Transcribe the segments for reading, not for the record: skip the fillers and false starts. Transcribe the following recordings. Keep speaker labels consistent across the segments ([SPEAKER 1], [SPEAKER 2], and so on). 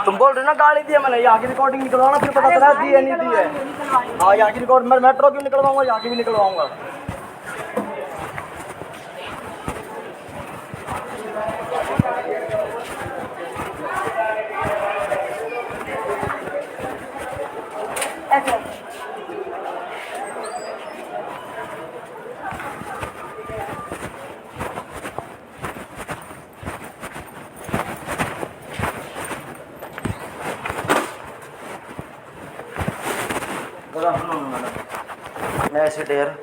[SPEAKER 1] तुम बोल रहे हो ना गाड़ी दी है मैंने, यहाँ की रिकॉर्डिंग निकलवाना फिर पता चला दी है नहीं दी है। हाँ यहाँ की रिकॉर्ड मैं मेट्रो की निकलवाऊंगा, यहाँ की भी निकलवाऊंगा। Good afternoon, madam. May I sit here?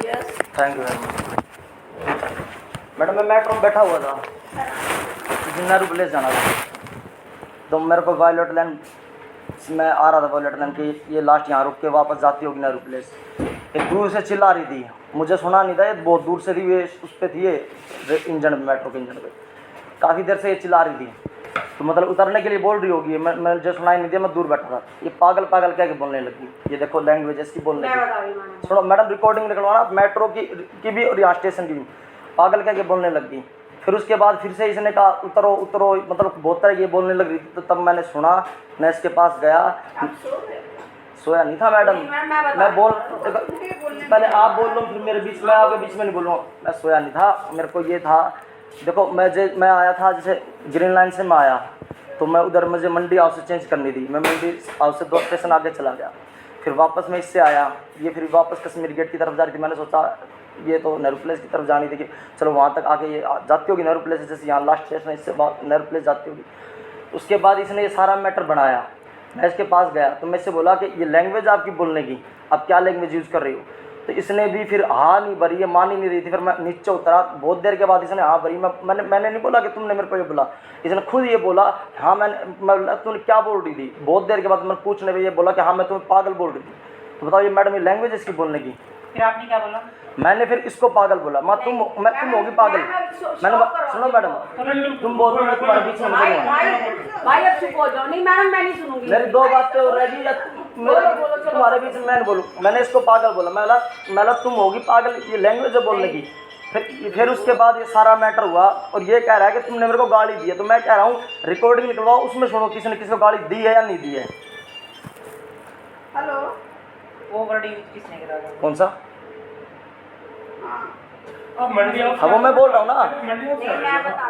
[SPEAKER 2] Yes.
[SPEAKER 1] Thank you very much. Madam मैं मेट्रो में बैठा हुआ था, नेहरू प्लेस जाना था, तो मेरे को वायलेट लाइन मैं आ रहा था, वायलेट लाइन की ये लास्ट यहाँ रुक के वापस जाती होगी नेहरू प्लेस। एक दूर से चिल्ला रही थी, मुझे सुना नहीं था, ये बहुत दूर से थी, ये उस पर थी ये इंजन मेट्रो के इंजन पे, काफ़ी देर से ये चिल्ला रही थी, तो मतलब उतरने के लिए बोल रही होगी। मैं जो सुनाई नहीं दिया, मैं दूर बैठा था। ये पागल पागल क्या के बोलने लगी, ये देखो लैंग्वेज इसकी बोलने की। सुनो मैडम, रिकॉर्डिंग निकलवाना मेट्रो की भी और यहाँ स्टेशन की भी। पागल क्या के बोलने लगी। फिर उसके बाद फिर से इसने कहा उतरो उतरो, मतलब बहुत तरह की बोलने लग रही थी। तो तब मैंने सुना, मैं इसके पास गया। सोया नहीं था मैडम, मैं बोल पहले आप बोल लो, फिर मेरे बीच में आपके बीच में नहीं बोलूँगा। मैं सोया नहीं था, मेरे को ये था, देखो मैं आया था, जैसे ग्रीन लाइन से मैं आया, तो मैं उधर मुझे मंडी हाउस से चेंज करनी थी, मैं मंडी हाउस से 2 स्टेशन आगे चला गया। फिर वापस मैं इससे आया, ये फिर वापस कश्मीर गेट की तरफ जा रही थी। मैंने सोचा ये तो नेहरू प्लेस की तरफ जानी थी कि चलो वहाँ तक आके ये जाती होगी नेहरू प्लेस, जैसे यहाँ लास्ट स्टेशन है, इससे नेहरू प्लेस जाती होगी। उसके बाद इसने ये सारा मैटर बनाया। मैं इसके पास गया तो मैं इससे बोला कि ये लैंग्वेज आपकी बोलने की, आप क्या लैंग्वेज यूज़ कर रही हो। तो इसने भी फिर हाँ नहीं भरी, ये मान ही नहीं रही थी। फिर मैं नीचे उतरा, बहुत देर के बाद इसने हाँ भरी। मैंने नहीं बोला कि तुमने मेरे को ये बोला, इसने खुद ये बोला हाँ मैं तुमने क्या बोल रही थी। बहुत देर के बाद मैं पूछने पे ये बोला कि हाँ मैं तुम्हें पागल बोल रही थी। तो बताओ ये मैडम ये लैंग्वेज इसकी बोलने की।
[SPEAKER 2] फिर आपने क्या बोला?
[SPEAKER 1] मैंने फिर इसको पागल बोला, तुम होगी पागल। मैंने सुनो मैडम, तुम बोल रहे हो तुम्हारे बीच में
[SPEAKER 2] भाई अब चुप हो जाओ। नहीं मैडम मैं नहीं सुनूंगी।
[SPEAKER 1] मेरी 2 बातें हो रही है, तुम्हारे बीच में मैं नहीं बोलूँ। मैंने इसको पागल बोला, मैं तुम होगी पागल, ये लैंग्वेज है बोलने की। फिर उसके बाद ये सारा मैटर हुआ और ये कह रहा है कि तुमने मेरे को गाली दी है। तो मैं कह रहा हूँ रिकॉर्डिंग निकलवाओ, उसमें सुनो किसी को गाली दी है या नहीं दी है।
[SPEAKER 2] हेलो, वो वर्ड यूज किसने करा?
[SPEAKER 1] कौन सा?
[SPEAKER 3] अब मंडी
[SPEAKER 1] हाँ वो मैं बोल रहा हूँ ना,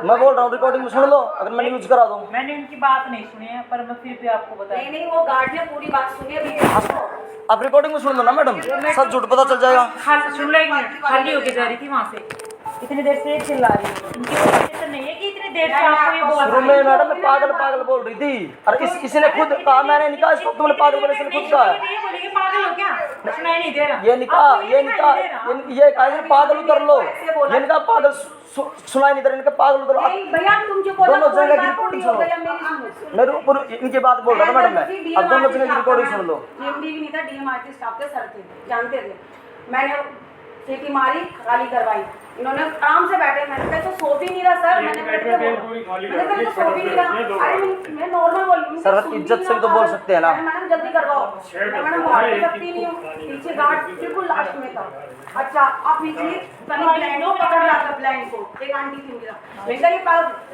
[SPEAKER 1] मैं बोल रहा हूँ रिकॉर्डिंग में सुन लो, अगर मैंने यूज करा दूँ।
[SPEAKER 2] मैंने उनकी बात नहीं सुनी है, पर मैं फिर भी आपको बता। नहीं वो गार्ड ने पूरी बात सुनी है।
[SPEAKER 1] आप रिकॉर्डिंग में सुन लो ना मैडम, सब झूठ पता चल जाएगा।
[SPEAKER 2] सुन लो, एक मिनट, खाली होके जा रही थी वहाँ से, इतनी देर से चिल्ला रही है। इनकी वजह नहीं है कि इतनी देर से आपको ये बोल
[SPEAKER 1] शुरू में मैडम मैं पागल पागल बोल रही थी, और किसी ने खुद कहा, मैंने नहीं कहा इसको तुमने पागल बोले, इसने खुद कहा।
[SPEAKER 2] बोलेगी पागल हो क्या? सुनाई नहीं दे रहा।
[SPEAKER 1] ये नहीं कहा ये कहा पागल उतर लो, ये नहीं कहा पागल सुनाई नहीं दे रहा, इनका पागल उतर लो।
[SPEAKER 2] भैया तुम जो बोलो
[SPEAKER 1] दोनों जगह की रिकॉर्डिंग सुनो, मेरे ऊपर इनकी बात बोल रहा था मैडम मैं, अब दोनों जगह की रिकॉर्डिंग सुन लो।
[SPEAKER 2] डीएमडी भी नहीं था, डीएमआरटी स्टाफ के सर थे, जानते थे। मैंने सीटी मारी, खाली करवाई, इन्होंने आराम से बैठे। मैंने कहा तो सो भी नहीं रहा सर, मैंने कहा तो सो भी नहीं रहा। अरे मैं नॉर्मल बोल रही हूँ
[SPEAKER 1] सर, इज्जत से भी तो बोल सकते हैं ना।
[SPEAKER 2] मैडम जल्दी करवाओ, मैडम भाग सकती नहीं हूँ, पीछे गार्ड बिल्कुल लास्ट में था। अच्छा आप पीछे ब्लाइंड को पकड़ रहा था, ब्लाइंड को एक आंटी थी मेरा, बेटा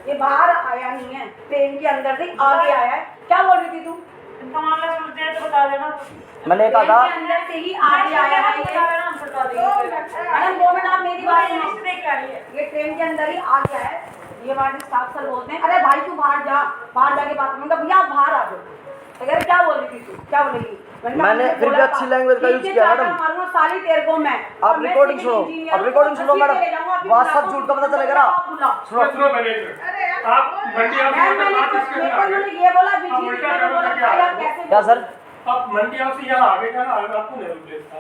[SPEAKER 2] ये बाहर आया नहीं है, ट्रेन के अंदर से आगे आया है। क्या बोल रही थी तू? इनका मामला सुनते हैं तो बता देना। मैंने कहा था अंदर से ही आगे आया है, मैडम 2 मिनट आप मेरी बात सुनो। ये ट्रेन के अंदर ही आ गया है, ये हमारे स्टाफ सर बोलते हैं अरे भाई तू बाहर जा, बाहर जाके बात करूंगा। भैया आप बाहर आ जाओ। अगर क्या बोल रही थी तू, क्या बोलेगी?
[SPEAKER 1] मैंने फिर भी अच्छी लैंग्वेज का यूज किया मैडम।
[SPEAKER 2] मारूंगा साली तेरे को मैं।
[SPEAKER 1] आप रिकॉर्डिंग सुनो, आप रिकॉर्डिंग सुनो मैडम, वहाँ सब झूठ का पता चलेगा ना।
[SPEAKER 3] सुनो आप मंडी
[SPEAKER 2] ये बोला
[SPEAKER 1] क्या सर?
[SPEAKER 3] आप मंडी हाउस से यहाँ आगे का ना, आपको नेहरू प्लेस था।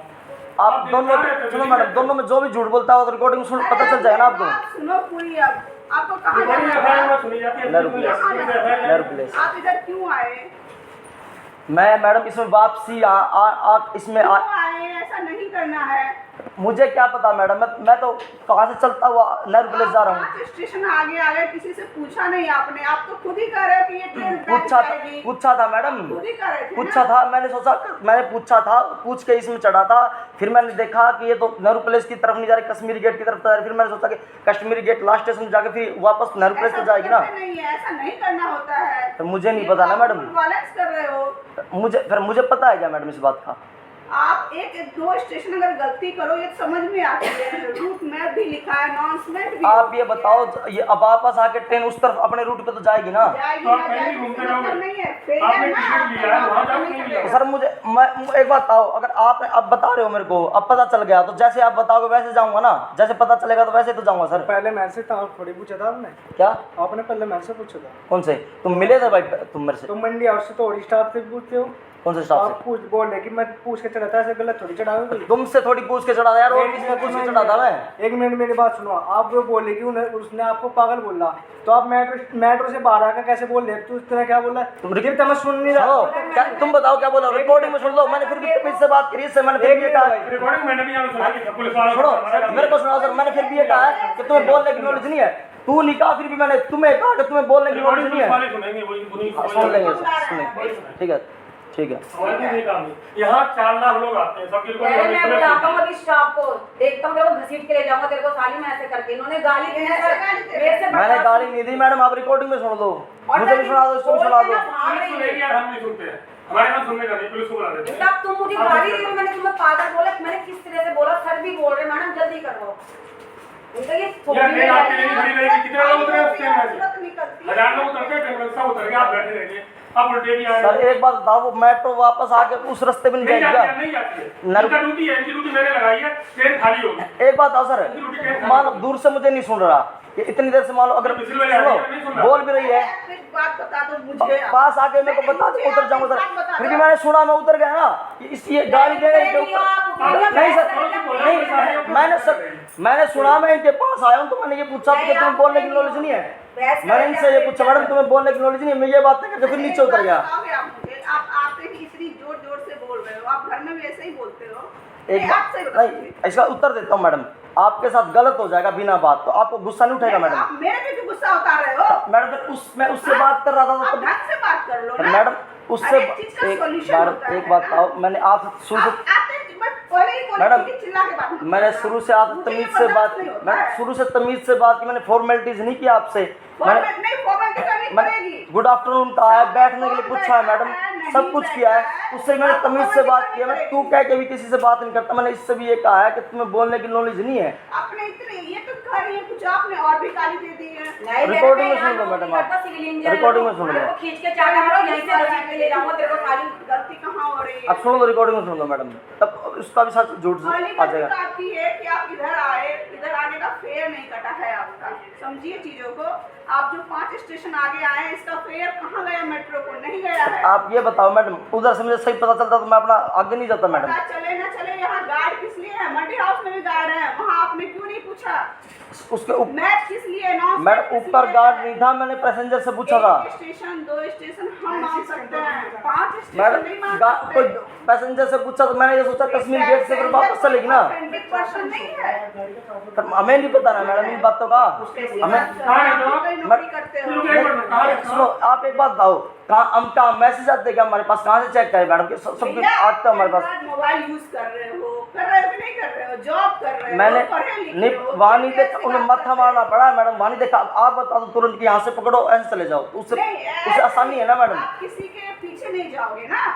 [SPEAKER 1] आप दोनों सुनो मैडम, दोनों में जो भी झूठ बोलता है रिकॉर्डिंग सुन पता चल जाएगा ना आपको।
[SPEAKER 4] सुनो पूरी, अब आपको कहाँ
[SPEAKER 3] सुनी जाती है
[SPEAKER 1] नेहरू प्लेस।
[SPEAKER 4] आप इधर क्यों आए?
[SPEAKER 1] मैं मैडम इसमें वापसी इसमें
[SPEAKER 4] क्यों आए, ऐसा नहीं करना है।
[SPEAKER 1] मुझे क्या पता मैडम, मैं तो कहाँ से चलता हुआ नेहरू प्लेस जा रहा हूँ।
[SPEAKER 4] 5 स्टेशन आगे आ गए, किसी से पूछा नहीं आपने, आप तो खुद ही कह रहे हो कि ये ट्रेन बैठ जाएगी।
[SPEAKER 1] पूछा था मैडम,
[SPEAKER 4] खुद ही कह रहे थे
[SPEAKER 1] पूछा
[SPEAKER 4] ना।
[SPEAKER 1] था, मैंने पूछा था, पूछ के इसमें चढ़ा था। फिर मैंने देखा कि ये तो नेहरू प्लेस की तरफ नहीं जा रही, कश्मीरी गेट की तरफ जा रही। फिर मैंने सोचा कि कश्मीरी गेट लास्ट स्टेशन जाके फिर वापस नेहरू प्लेस तो जाएगी ना।
[SPEAKER 4] नहीं है, ऐसा नहीं करना होता है।
[SPEAKER 1] तो मुझे नहीं पता ना मैडम,
[SPEAKER 4] वायलेंस कर रहे हो।
[SPEAKER 1] मुझे पता है क्या मैडम इस बात का।
[SPEAKER 4] आप एक 2 स्टेशन अगर गलती करो ये समझ में आती है, रूट मैप भी लिखा है, अनाउंसमेंट भी।
[SPEAKER 1] आप ये बताओ, ये अब वापस आके ट्रेन उस तरफ अपने रूट पे तो जाएगी ना।
[SPEAKER 4] जाएगी
[SPEAKER 3] तो आप
[SPEAKER 4] ना
[SPEAKER 3] कहीं
[SPEAKER 4] जाएगी,
[SPEAKER 3] घूमते
[SPEAKER 4] इसका मतलब
[SPEAKER 3] रहोगे।
[SPEAKER 4] नहीं है, फेल
[SPEAKER 3] आपने
[SPEAKER 4] है ना,
[SPEAKER 3] टिकट लिया है, वहाँ जाओ,
[SPEAKER 4] नहीं
[SPEAKER 3] नहीं
[SPEAKER 4] करेगा।
[SPEAKER 3] जाओ।
[SPEAKER 1] सर मुझे मैं एक बात बताओ, अगर आप अब बता रहे हो मेरे को, अब पता चल गया तो जैसे आप बताओगे वैसे जाऊंगा ना, जैसे पता चलेगा तो वैसे तो जाऊंगा सर।
[SPEAKER 5] पहले मेरे से तो थोड़ी पूछा था आपने,
[SPEAKER 1] क्या?
[SPEAKER 5] आपने पहले मेरे से पूछा था।
[SPEAKER 1] कौन से? तुम मिले थे भाई तुम मेरे से?
[SPEAKER 5] तुम मंडी हाउस से थोड़ी स्टाफ से पूछते हो,
[SPEAKER 1] कौन से स्टाफ
[SPEAKER 5] आप
[SPEAKER 1] से?
[SPEAKER 5] पूछ बोल रहे कि मैं पूछ के चढ़ा था, ऐसे गलत थोड़ी चढ़ाओगे कोई।
[SPEAKER 1] तुमसे थोड़ी पूछ के चढ़ा था यार, और किसी ने पूछ के चढ़ा था मैं?
[SPEAKER 5] एक मिनट मेरी बात सुनो, आप वो बोले कि उसने आपको पागल बोला, तो आप मेट्रो से बाहर आकर कैसे बोल रहे? तू उसने क्या बोला?
[SPEAKER 1] तुम
[SPEAKER 5] लेकिन मैं सुन नहीं
[SPEAKER 1] सुनो,
[SPEAKER 5] रहा।
[SPEAKER 1] क्या तुम बताओ क्या बोला? रिकॉर्डिंग में सुन लो, मैंने फिर भी तुम इससे बात करी, इससे मैंने फिर भी ये कहा।
[SPEAKER 3] रिकॉर्डिंग मैंने भी यहाँ सुना कि पुलिस वालों को
[SPEAKER 1] सुनो
[SPEAKER 3] हमारा
[SPEAKER 1] मेरे को सुनाओ सर, मैंने फिर भी ये कहा है कि तुम्हें बोलने की नॉलेज नहीं है। तू नहीं कहा, फिर भी मैंने तुम्हें कहा कि तुम्हें बोलने की नॉलेज
[SPEAKER 3] रिकॉर्डिंग
[SPEAKER 1] नहीं
[SPEAKER 3] पुलिस
[SPEAKER 1] है।
[SPEAKER 3] वाले सुनेंगे, वही
[SPEAKER 1] सुन लेंगे सर, सुनेंगे, ठीक है ठीक है।
[SPEAKER 3] हमारे को नहीं काम नहीं। यहाँ 4 लाख लोग आते हैं, सबकी
[SPEAKER 2] पहले मैं बुलाता हूँ
[SPEAKER 3] रिकॉर्डिंग
[SPEAKER 2] अभी स्टाफ को, देखता हूँ तेरे को घसीट के ले जाऊंगा, तेरे को साली में ऐसे करके इन्होंने गाली दी है सर, मेरे से
[SPEAKER 1] मैंने गाली नहीं दी मैडम, आप रिकॉर्डिंग में सुन लो, मुझे भी सुना दो, इसको भी सुना दो।
[SPEAKER 3] सुनेगी यार, हम नहीं सुनते हैं, हमारे यहाँ सुनने का नहीं, पुलिस को बुला देते हैं।
[SPEAKER 2] तब तुम मुझे गाली दी, मैंने तुम्हें पागल बोला, मैंने किस तरह से बोला? सर भी बोल रहे मैडम जल्दी करो। इनका ये
[SPEAKER 3] यार ट्रेन आपके लिए खड़ी रहेगी, कितने लोग उतरे उस ट्रेन में से?
[SPEAKER 4] तुरंत निकलती है।
[SPEAKER 3] 1000 लोग उतरते हैं, ट्रेन में सब उतर के आप बैठे रहेंगे, अब उल्टे भी आए।
[SPEAKER 1] सर एक बात बताओ, वो मेट्रो वापस आके उस रास्ते में नहीं
[SPEAKER 3] नहीं
[SPEAKER 1] जाएगी
[SPEAKER 3] जाती है,
[SPEAKER 1] क्या?
[SPEAKER 3] नहीं जाती है।
[SPEAKER 1] नर-
[SPEAKER 3] इनका ड्यूटी है, इनकी ड्यूटी मैंने लगाई है, ट्रेन खाली होगी।
[SPEAKER 1] एक बात बताओ सर, मान लो दूर से मुझे नहीं सुन रहा, ये इतनी देर से मान लो अगर
[SPEAKER 3] मिसिल वाले आ रही है, नहीं सुन
[SPEAKER 1] सुनो
[SPEAKER 3] रहा।
[SPEAKER 1] बोल भी रही है,
[SPEAKER 4] एक बात बता दो मुझे।
[SPEAKER 1] पास आके मेरे को बता दो, उतर जाऊंगा सर। फिर भी मैंने सुना, मैं उतर गया ना, कि ये गाड़ी देने के ऊपर नहीं सर, नहीं मैंने सुना, मैं इनके पास आया हूँ तो मैंने ये पूछा कि तुम्हें बोलने की नॉलेज नहीं है। मैंने इनसे ये पूछा मैडम तुम्हें बोलने की नॉलेज नहीं है, मैं ये बात नहीं करके फिर नीचे उतर गया।
[SPEAKER 4] आप आते ही इतनी जोर जोर से बोल रहे हो, आप घर में भी ऐसे ही बोलते हो।
[SPEAKER 1] एक
[SPEAKER 4] नहीं,
[SPEAKER 1] बात
[SPEAKER 4] आपसे
[SPEAKER 1] नहीं, इसका उत्तर देता हूँ मैडम, आपके साथ गलत हो जाएगा बिना बात, तो आपको गुस्सा नहीं उठेगा मैडम?
[SPEAKER 4] आप मेरे पे भी गुस्सा उतार रहे हो।
[SPEAKER 1] मैडम मैं उससे बात कर रहा था
[SPEAKER 4] आप
[SPEAKER 1] तो
[SPEAKER 4] ढंग से बात कर लो ना।
[SPEAKER 1] मैडम उससे
[SPEAKER 4] हर एक चीज का solution होता है।
[SPEAKER 1] एक बात बताओ, मैंने आपसे शुरू से
[SPEAKER 4] पहले ही बोले
[SPEAKER 1] मैडम,
[SPEAKER 4] कि चिल्ला के बात मत
[SPEAKER 1] मैंने
[SPEAKER 4] करो।
[SPEAKER 1] शुरू से आप
[SPEAKER 4] मुझे
[SPEAKER 1] तमीज
[SPEAKER 4] ये
[SPEAKER 1] से बात
[SPEAKER 4] बर्दाश्त
[SPEAKER 1] की,
[SPEAKER 4] नहीं होता
[SPEAKER 1] मैंने
[SPEAKER 4] है।
[SPEAKER 1] शुरू से तमीज से बात की, मैंने फॉर्मेलिटीज नहीं की आपसे। मैंने
[SPEAKER 4] फॉर्मेलिटी करनी पड़ेगी।
[SPEAKER 1] गुड आफ्टरनून कहा है, बैठने के लिए पूछा है मैडम, सब कुछ किया है, उससे मैंने तमीज से बात की है। मैं तू कह के भी किसी से बात नहीं करता, मैंने इससे भी ये कहा है कि तुम्हें बोलने की नॉलेज नहीं है।
[SPEAKER 4] आपने इतने ये तो कह रही है, कुछ आपने और भी गाली दे दी है।
[SPEAKER 2] नहीं,
[SPEAKER 1] रिकॉर्डिंग में
[SPEAKER 2] मेरे
[SPEAKER 1] सुन लो
[SPEAKER 2] यहाँ
[SPEAKER 1] मैडम,
[SPEAKER 2] नौकरी
[SPEAKER 1] आप
[SPEAKER 2] करता सिविल इंजीनियर
[SPEAKER 1] रिकॉर्डिंग में
[SPEAKER 2] लोग,
[SPEAKER 1] सुन लो।
[SPEAKER 2] मेरे को खींच के चाटा मारो, यहीं से घसीट के ले जाऊंगा, तेरे को साली
[SPEAKER 4] गलती कहाँ हो रही है?
[SPEAKER 1] अब सुनो लो, रिकॉर्डिंग में सुन लो मैडम, तब उसका भी सच झूठ
[SPEAKER 4] पहली
[SPEAKER 1] आ
[SPEAKER 4] गलती
[SPEAKER 1] जाएगा।
[SPEAKER 4] तो आपकी है कि आप इधर आए, इधर आने का फेयर नहीं कटा है आपका। समझिए चीजों को। आप जो 5 स्टेशन आगे आए हैं, इसका फेयर कहाँ गया? मेट्रो को नहीं गया है।
[SPEAKER 1] आप ये बताओ मैडम, उधर से मुझे सही पता चलता तो मैं अपना आगे नहीं जाता मैडम।
[SPEAKER 4] पता चले ना चले, यहाँ गार्ड किस लिए है? मंडी हाउस में भी गार्ड है, वहाँ आपने क्यों नहीं पूछा?
[SPEAKER 1] उसके ऊपर
[SPEAKER 4] मैप किस लिए?
[SPEAKER 1] मैडम ऊपर गार्ड नहीं था, मैंने पैसेंजर से पूछा था।
[SPEAKER 4] 1 स्टेशन 2 स्टेशन हम मान सकते हैं, 5 स्टेशन
[SPEAKER 1] मैडम
[SPEAKER 4] नहीं मान
[SPEAKER 1] कोई
[SPEAKER 4] सकते।
[SPEAKER 1] पैसेंजर से पूछा तो मैंने ये सोचा कश्मीर गेट से फिर वापस चलेगी ना।
[SPEAKER 4] 100% नहीं है।
[SPEAKER 1] तो हमें नहीं पता ना मैडम इन बातों का, हमें
[SPEAKER 4] नौकरी करते हो।
[SPEAKER 1] सुनो आप एक बात बताओ, कहाँ हम कहाँ मैसेज आते क्या हमारे पास, कहाँ से चेक करें मैडम? सब कुछ
[SPEAKER 4] भैया,
[SPEAKER 1] आता है हमारे पास।
[SPEAKER 4] मोबाइल यूज कर रहे हो कि नहीं कर रहे हो? जॉब कर रहे हो?
[SPEAKER 1] मैंने
[SPEAKER 4] पढ़े लिखे
[SPEAKER 1] नहीं
[SPEAKER 4] हो?
[SPEAKER 1] वहाँ नहीं
[SPEAKER 4] कैसे
[SPEAKER 1] देखा, उन्हें
[SPEAKER 4] बात
[SPEAKER 1] मत्था
[SPEAKER 4] कर रहे
[SPEAKER 1] मारना पड़ा मैडम, वहाँ नहीं देखा। आप बता दो तुरंत कि यहाँ से पकड़ो ऐसे चले जाओ,
[SPEAKER 4] हो?
[SPEAKER 1] उससे
[SPEAKER 4] नहीं,
[SPEAKER 1] उससे आसानी है ना मैडम?
[SPEAKER 4] आप किसी के पीछे नहीं जाओगे ना।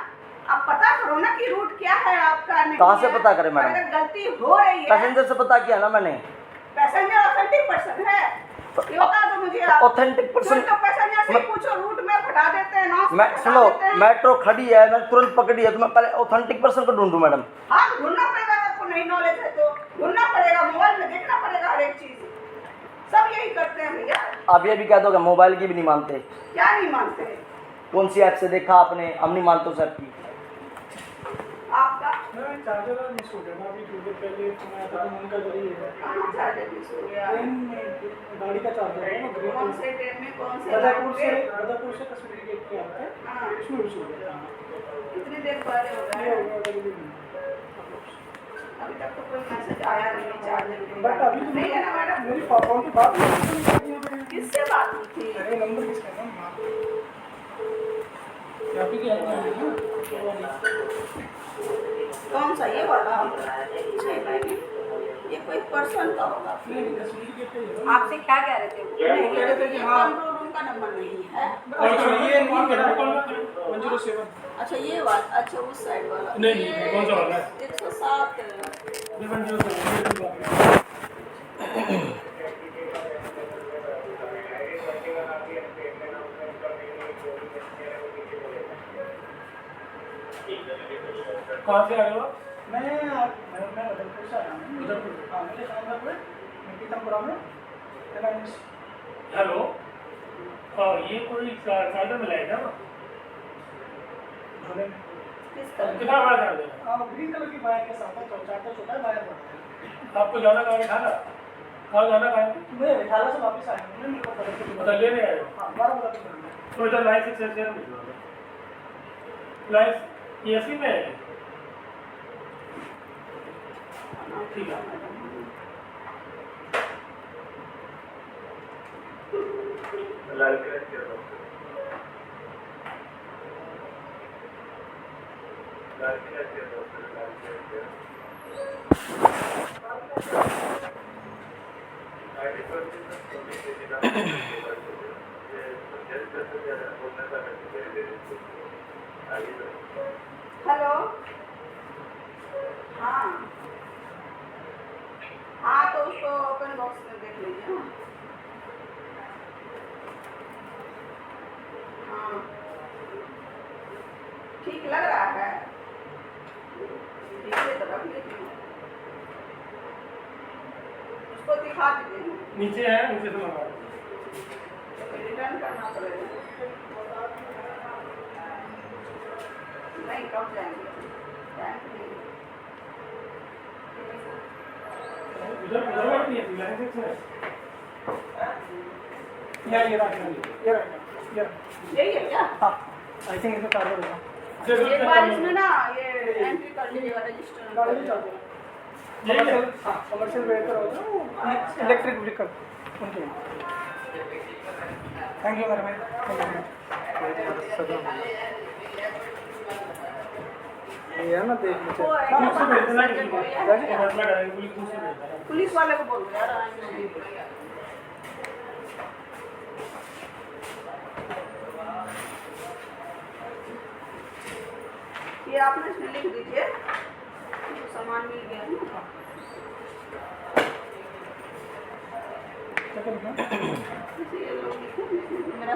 [SPEAKER 4] आप पता करो ना कि रूट क्या है आपका। नहीं
[SPEAKER 1] कहाँ से
[SPEAKER 4] है।
[SPEAKER 1] पता करें मैडम?
[SPEAKER 4] अगर गलती हो रही है,
[SPEAKER 1] पैसेंजर से पता किया ना मैंने।
[SPEAKER 4] पैसेंजर ऑथेंटिक पर्सन है, ये बता दो मुझे आप।
[SPEAKER 1] ऑथेंटिक पर्सन
[SPEAKER 4] तो पैसेंजर से पूछो, रूट में हटा देते हैं ना।
[SPEAKER 1] मैं सुनो, मेट्रो खड़ी है, मैं तुरंत पकड़ी है, तो मैं पहले ऑथेंटिक पर्सन को ढूंढूं मैडम।
[SPEAKER 4] हाँ, ढूंढना पड़ेगा। आपको नहीं नॉलेज है तो ढूंढना पड़ेगा, मोबाइल में देखना पड़ेगा हर एक चीज। सब यही करते हैं भैया।
[SPEAKER 1] आप ये भी कह दो कि मोबाइल की भी नहीं मानते।
[SPEAKER 4] क्या नहीं मानते?
[SPEAKER 1] कौन सी ऐप से देखा आपने? हम नहीं मानते सर की।
[SPEAKER 4] आपका
[SPEAKER 5] मैं चार्जर मिस हो गया ना, अभी थोड़ी देर पहले फोन आया था तो मन कर रही है।
[SPEAKER 4] कहाँ चार्जर मिस हो गया?
[SPEAKER 5] ट्रेन में गाड़ी का चार्जर है ना,
[SPEAKER 4] कौन से ट्रेन में कौन से
[SPEAKER 5] बदापुर से कश्मीरी गेट पे आता है,
[SPEAKER 4] हाँ।
[SPEAKER 5] उसमें मिस हो गया।
[SPEAKER 4] कितनी देर पहले हो
[SPEAKER 5] ये
[SPEAKER 4] गया?
[SPEAKER 5] हो गया अभी भी।
[SPEAKER 4] अभी तक तो कोई मैसेज आया नहीं चार्जर के
[SPEAKER 5] बट अभी तो
[SPEAKER 4] नहीं है ना मैडम?
[SPEAKER 5] मेरी पापा की बात नहीं।
[SPEAKER 4] किससे बात हुई थी?
[SPEAKER 5] अरे नंबर किसका है ना, यहाँ पे क्या है ना,
[SPEAKER 4] कौन सा ये वाला? नहीं नहीं, ये कोई पर्सन का होगा।
[SPEAKER 5] कश्मीरी गेट पे है।
[SPEAKER 2] आपसे क्या कह रहे थे?
[SPEAKER 4] नहीं, ये कंट्रोल रूम का नंबर नहीं है।
[SPEAKER 5] अच्छा ये नहीं है 107।
[SPEAKER 4] अच्छा ये वाला, अच्छा उस साइड वाला।
[SPEAKER 3] नहीं, नहीं, कौन सा वाला है?
[SPEAKER 4] 107।
[SPEAKER 3] कहाँ से आ रहे हो?
[SPEAKER 5] मैं उदयपुर से आया हूँ। उदयपुर, हाँ मेरे खानदापुर मैं पीतमपुरा में एलायंस।
[SPEAKER 3] हेलो, हाँ ये कोई चार्जर मिला है क्या?
[SPEAKER 5] झोले में
[SPEAKER 4] किस तरह?
[SPEAKER 3] कितना बड़ा चार्जर है?
[SPEAKER 5] हाँ ग्रीन कलर की वायर के साथ है, चार्जर छोटा है, वायर बड़ा है।
[SPEAKER 3] आपको जाना कहाँ है? खाना कहाँ जाना कहाँ है?
[SPEAKER 5] मैं अठारह से वापस आया हूँ, मेरे को पता चला।
[SPEAKER 3] मतलब लेने आए हो?
[SPEAKER 5] हाँ 12 बता के
[SPEAKER 3] तो इधर लाइफ एक्सचेंजर में लाइफ एसी में है। ठीक है।
[SPEAKER 4] हेलो, हाँ हाँ, तो उसको ओपन बॉक्स में देख लीजिए ना। हाँ ठीक लग रहा है, पीछे तो रख लीजिए, उसको दिखा दीजिए।
[SPEAKER 3] नीचे है, नीचे से मंगा लो।
[SPEAKER 4] रिटर्न करना पड़ेगा। नहीं कब जाएंगे?
[SPEAKER 3] उधर उधर नहीं है, लाइफ एक्सचेंजर
[SPEAKER 5] ये रहा,
[SPEAKER 4] यही है क्या?
[SPEAKER 5] हाँ आई थिंक इसमें चार्जर होगा।
[SPEAKER 4] एक बार इसमें ना ये एंट्री कर लीजिएगा, रजिस्टर
[SPEAKER 5] गाड़ी
[SPEAKER 4] कर
[SPEAKER 5] में
[SPEAKER 4] लीजिएगा।
[SPEAKER 5] चार्जर कमर्शियल, हाँ कमर्शियल वेहिकल होता है वो, इलेक्ट्रिक व्हीकल उनके। Thank you very much. ये है ना देख लीजिए।
[SPEAKER 4] वो
[SPEAKER 5] हाँ,
[SPEAKER 3] उससे भेजना किसी को।
[SPEAKER 4] है।
[SPEAKER 3] मतलब करेंगे पुलिस से भेजना।
[SPEAKER 4] पुलिस वाले को बोल दो यार आएंगे। ये आपने इसमें लिख दीजिए, तो सामान मिल गया ना। ये लोग लिखो,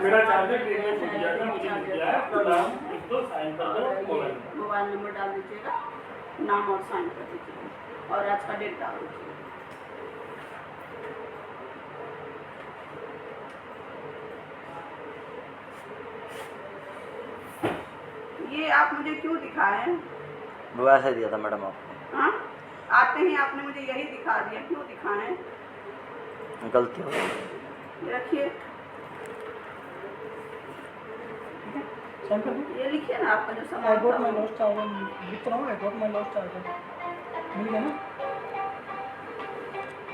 [SPEAKER 3] मेरा चार्जर ट्रेन में दिया था, मुझे मिल गया है। अपना नाम लिख दो, साइन कर दो, मोबाइल नंबर।
[SPEAKER 4] मोबाइल नंबर डाल दीजिएगा, नाम और साइन कर दीजिएगा और आज का डेट डाल दीजिएगा। ये आप मुझे क्यों दिखाए?
[SPEAKER 1] वो ऐसे दिया था मैडम आपको,
[SPEAKER 4] हाँ, आते ही आपने मुझे यही दिखा दिया, क्यों दिखाए?
[SPEAKER 1] गलती हो गई।
[SPEAKER 4] ये रखिए,
[SPEAKER 5] साइन कर दो।
[SPEAKER 4] ये लिखिए ना आपका जो
[SPEAKER 5] आई
[SPEAKER 4] सामान
[SPEAKER 5] गॉट
[SPEAKER 4] था
[SPEAKER 5] माय
[SPEAKER 4] वो।
[SPEAKER 5] लॉस्ट चार्जर, लिख रहा हूँ I got my lost charger, मिल गया ना?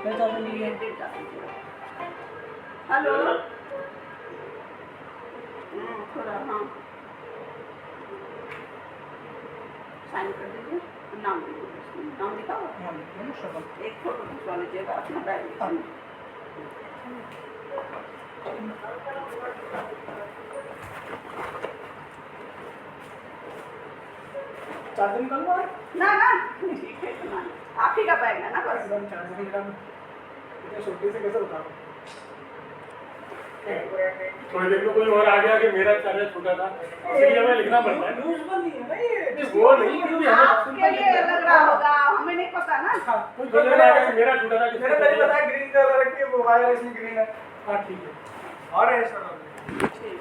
[SPEAKER 5] मैं चार्जर मिल
[SPEAKER 4] ये
[SPEAKER 5] गया।
[SPEAKER 4] डेट डाल दीजिएगा। हेलो, थोड़ा हाँ साइन कर दीजिए, नाम लिखिए, नाम लिखा हुआ है?
[SPEAKER 5] हाँ लिख लो ना शक्ल।
[SPEAKER 4] एक फोटो खिंचवा लीजिएगा अपना डायरी
[SPEAKER 5] हाँ।
[SPEAKER 4] में।
[SPEAKER 5] चार्जर निकालो यार।
[SPEAKER 4] ना ना ठीक है, इतना ही। आप ही का बैग है ना बस।
[SPEAKER 5] एकदम चार्जर निकालो, इतने छोटे से कैसे उतारो?
[SPEAKER 3] थोड़ी देर में कोई और आ गया कि मेरा चार्जर छोटा था, इसलिए हमें लिखना पड़ता है।
[SPEAKER 5] यूजुअल नहीं है ना ये।
[SPEAKER 3] वो नहीं, क्योंकि हमें
[SPEAKER 4] आपके लिए लग रहा होगा, हमें नहीं पता ना।
[SPEAKER 5] हाँ,
[SPEAKER 3] कोई बोलने लगा कि मेरा छोटा था, किसका
[SPEAKER 5] मैंने पहले
[SPEAKER 3] छोटा
[SPEAKER 5] बताया ग्रीन कलर की वो वायर इसमें ग्रीन है।
[SPEAKER 3] था। हाँ ठीक है।
[SPEAKER 5] और है सर
[SPEAKER 4] ठीक।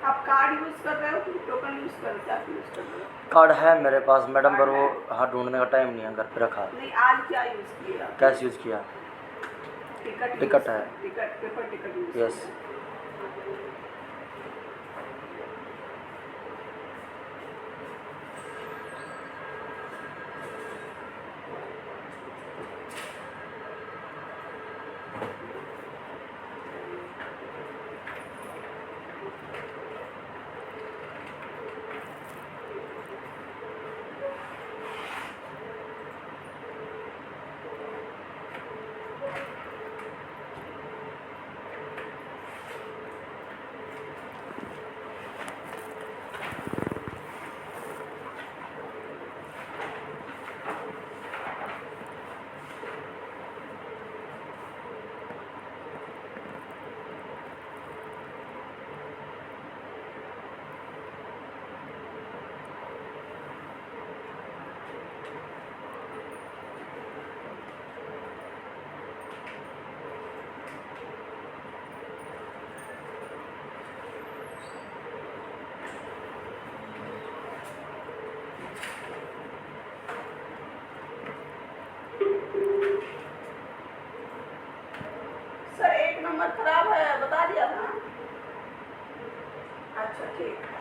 [SPEAKER 4] आप कार्ड यूज कर रहे हो कि टोकन यूज कर रहे हो, क्या यूज कर रहे हो?
[SPEAKER 1] कार्ड है मेरे पास मैडम, पर वो हाँ ढूंढने का टाइम नहीं है, घर पे रखा है।
[SPEAKER 4] नहीं, आज क्या यूज किया?
[SPEAKER 1] कैश यूज़ किया।
[SPEAKER 4] टिकट
[SPEAKER 1] टिकट है।
[SPEAKER 4] Ticket, paper ticket use
[SPEAKER 1] yes.
[SPEAKER 4] किया। सर एक नंबर खराब है, बता दिया था। अच्छा ठीक है।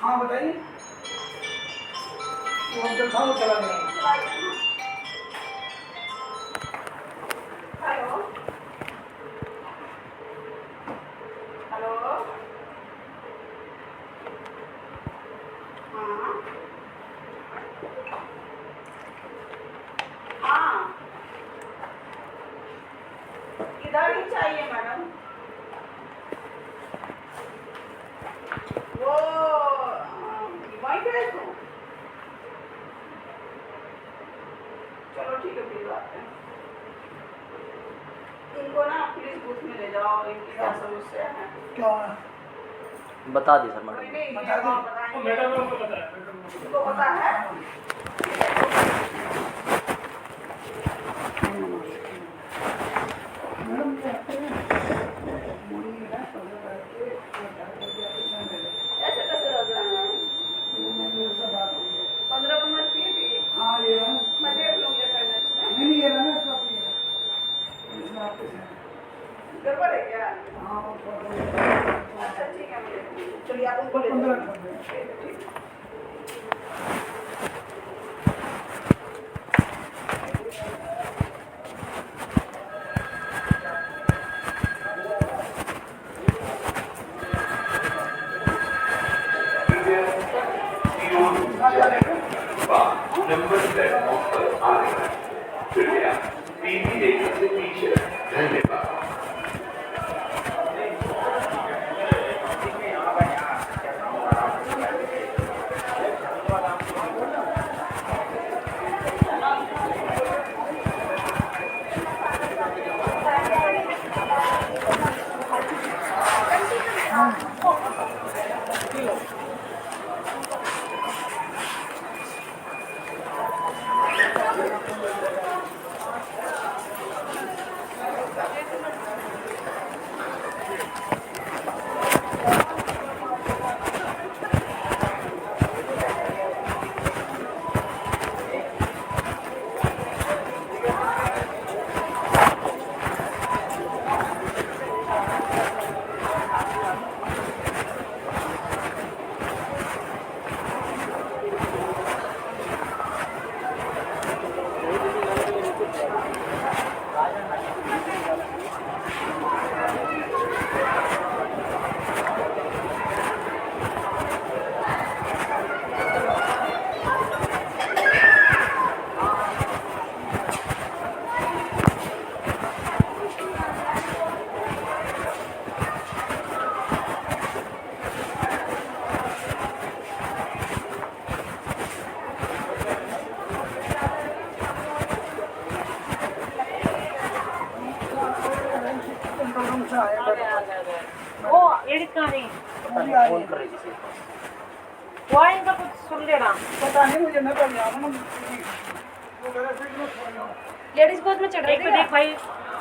[SPEAKER 5] हाँ बताइए। वो अंकल था, वो चला गया।
[SPEAKER 4] हेलो हेलो, हाँ हाँ, इधर ही चाहिए मैडम। वो वहीं भेज दूँ? चलो ठीक है, कोई बात नहीं। इनको ना पुलिस बूथ में ले जाओ, इनकी क्या समस्या है।
[SPEAKER 5] क्या
[SPEAKER 1] बता दी सर
[SPEAKER 4] कोई
[SPEAKER 1] मैडम।
[SPEAKER 4] नहीं,
[SPEAKER 5] बता दो।
[SPEAKER 3] वो
[SPEAKER 4] बताएंगे।
[SPEAKER 3] मैडम को पता है,
[SPEAKER 4] इनको पता है। ऐसे कैसे लग रहा है? 15 को मत थी भी।
[SPEAKER 5] हाँ ये है।
[SPEAKER 4] मैं देख लूँगी अटेंडेंस में।
[SPEAKER 5] नहीं ये ना इसमें आपके से।
[SPEAKER 4] गड़बड़ है क्या?
[SPEAKER 5] हाँ
[SPEAKER 4] अच्छा ठीक है, मैं देख लूँगी। चलिए आप उनको ले जाओ।
[SPEAKER 5] 15 कर दें।
[SPEAKER 4] ठीक है, ठीक है।
[SPEAKER 6] नंबर प्लेटफॉर्म पर आ रहे हैं। कृपया टीवी देखने से पीछे रहें। धन्यवाद।
[SPEAKER 7] वो एडिट कहाँ नहीं
[SPEAKER 1] पता नहीं फोन कर रही थी सिर्फ।
[SPEAKER 7] वो इनका कुछ सुन लेना।
[SPEAKER 5] पता नहीं मुझे, मैं कर लिया ना।
[SPEAKER 7] लेडीज कोच में चढ़ रही थी। देख भाई,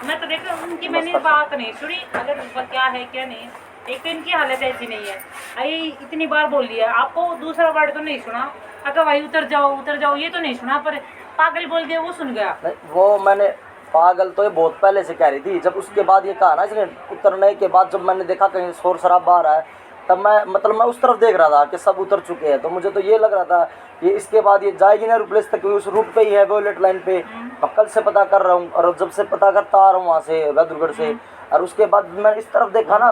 [SPEAKER 7] मैं तो देख उनकी मैंने बात नहीं सुनी, अगर ऊपर क्या है क्या नहीं। एक तो इनकी हालत ऐसी नहीं है, आई इतनी बार बोल लिया आपको, दूसरा वर्ड तो नहीं सुना। अगर भाई उतर जाओ ये तो नहीं सुना, पर पागल बोल दिया वो सुन गया।
[SPEAKER 1] नहीं, वो मैंने पागल तो ये बहुत पहले से कह रही थी। जब उसके बाद ये कहा ना इसने, उतरने के बाद जब मैंने देखा कहीं शोर शराबा आ रहा है, तब मैं उस तरफ देख रहा था कि सब उतर चुके हैं। तो मुझे तो ये लग रहा था कि इसके बाद ये जाएगी ना रिप्लेस तक, उस रूट पे ही है वॉलेट लाइन पे। अब कल से पता कर रहा हूँ, और जब से पता करता आ रहा हूँ वहाँ से बहादुरगढ़ से, और उसके बाद मैं इस तरफ देखा ना,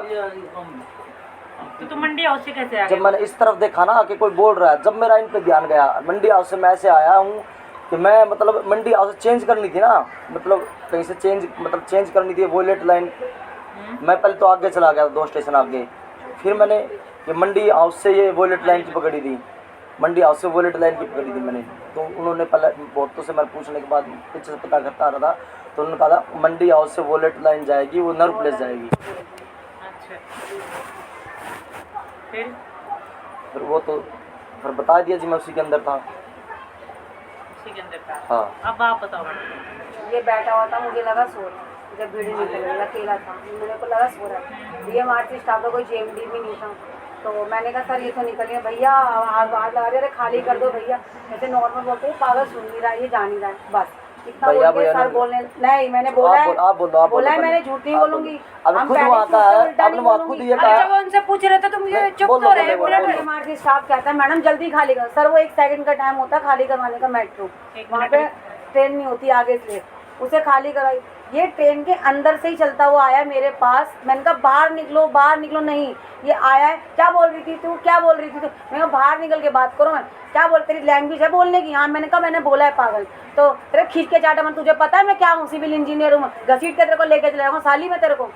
[SPEAKER 7] तो मंडी हाउस से कैसे आ
[SPEAKER 1] जब
[SPEAKER 7] गए?
[SPEAKER 1] मैंने इस तरफ देखा ना कि कोई बोल रहा है, जब मेरा इन पे ध्यान गया। मंडी हाउस से मैं ऐसे आया हूँ कि मैं मतलब मंडी हाउस चेंज करनी थी ना, मतलब कहीं से चेंज करनी थी वॉलेट लाइन। मैं पहले तो आगे चला गया 2 स्टेशन आगे, फिर मैंने ये मंडी हाउस से ये वॉलेट लाइन की पकड़ी थी। मंडी हाउस से वॉलेट लाइन की पकड़ी थी मैंने। तो उन्होंने पहले बहुतों से मैं पूछने के बाद पीछे से पता करता आ रहा था, तो उन्होंने कहा था मंडी हाउस से वॉलेट लाइन जाएगी, वो नर प्लेस जाएगी।
[SPEAKER 7] अच्छा,
[SPEAKER 1] फिर वो तो फिर बता दिया जी, मैं उसी के अंदर था।
[SPEAKER 7] उसी के अंदर था।
[SPEAKER 1] हाँ।
[SPEAKER 7] अब आप बताओ।
[SPEAKER 2] ये बैठा हुआ था, मुझे लगा सो रहा है। जब वीडियो निकल रही अकेला था, मेरे को लगा सो रहा है। ये हमारे स्टाफ का कोई जेएमडी भी नहीं था। तो मैंने कहा सर ये तो निकल गया भैया, हाथ लगा रहे, अरे खाली कर दो भैया। ऐसे नॉर्मल बोलते हैं, पागल सुन नहीं रहा है, ये जान नहीं रहा है, बस इतना
[SPEAKER 1] भैया,
[SPEAKER 2] बोल के
[SPEAKER 1] भैया
[SPEAKER 2] सर
[SPEAKER 1] नहीं।
[SPEAKER 2] बोलने नहीं, मैंने बोला है,
[SPEAKER 1] आप बोलो
[SPEAKER 2] बोला है,
[SPEAKER 1] पहले।
[SPEAKER 2] मैंने झूठ नहीं
[SPEAKER 1] आप
[SPEAKER 2] बोलूंगी।
[SPEAKER 1] अब
[SPEAKER 2] हम
[SPEAKER 1] खुद
[SPEAKER 2] पहले
[SPEAKER 1] वहाँ
[SPEAKER 2] झूठ
[SPEAKER 1] का
[SPEAKER 2] से
[SPEAKER 1] है,
[SPEAKER 2] उल्टा
[SPEAKER 1] आपने
[SPEAKER 2] नहीं
[SPEAKER 1] वहाँ खुद
[SPEAKER 2] बोलूंगी।
[SPEAKER 1] ये
[SPEAKER 7] अरे
[SPEAKER 1] कहा।
[SPEAKER 7] जब उनसे पूछ रहे थे तो मुझे चुप
[SPEAKER 1] बोलो,
[SPEAKER 7] तो रहे
[SPEAKER 1] बोलो,
[SPEAKER 7] मिनट
[SPEAKER 1] बोलो।
[SPEAKER 2] हमारे से स्टाफ कहता है मैडम जल्दी खाली करो। सर वो 1 सेकंड का टाइम होता है खाली करवाने का मेट्रो, वहाँ पे ट्रेन नहीं होती आगे से, उसे खाली कराई। ये ट्रेन के अंदर से ही चलता हुआ आया मेरे पास। मैंने कहा बाहर निकलो, नहीं ये आया है। क्या बोल रही थी तू, क्या बोल रही थी तू? मैं कहा बाहर निकल के बात करो। मैं क्या बोल, तेरी लैंग्वेज है बोलने की? हाँ। मैंने कहा मैंने बोला है पागल। तो तेरे खींच के चाटा मन, तुझे पता है मैं क्या हूँ? सिविल इंजीनियर हूँ। घसीट के तेरे को लेके चले जाऊँगा साली में तेरे को।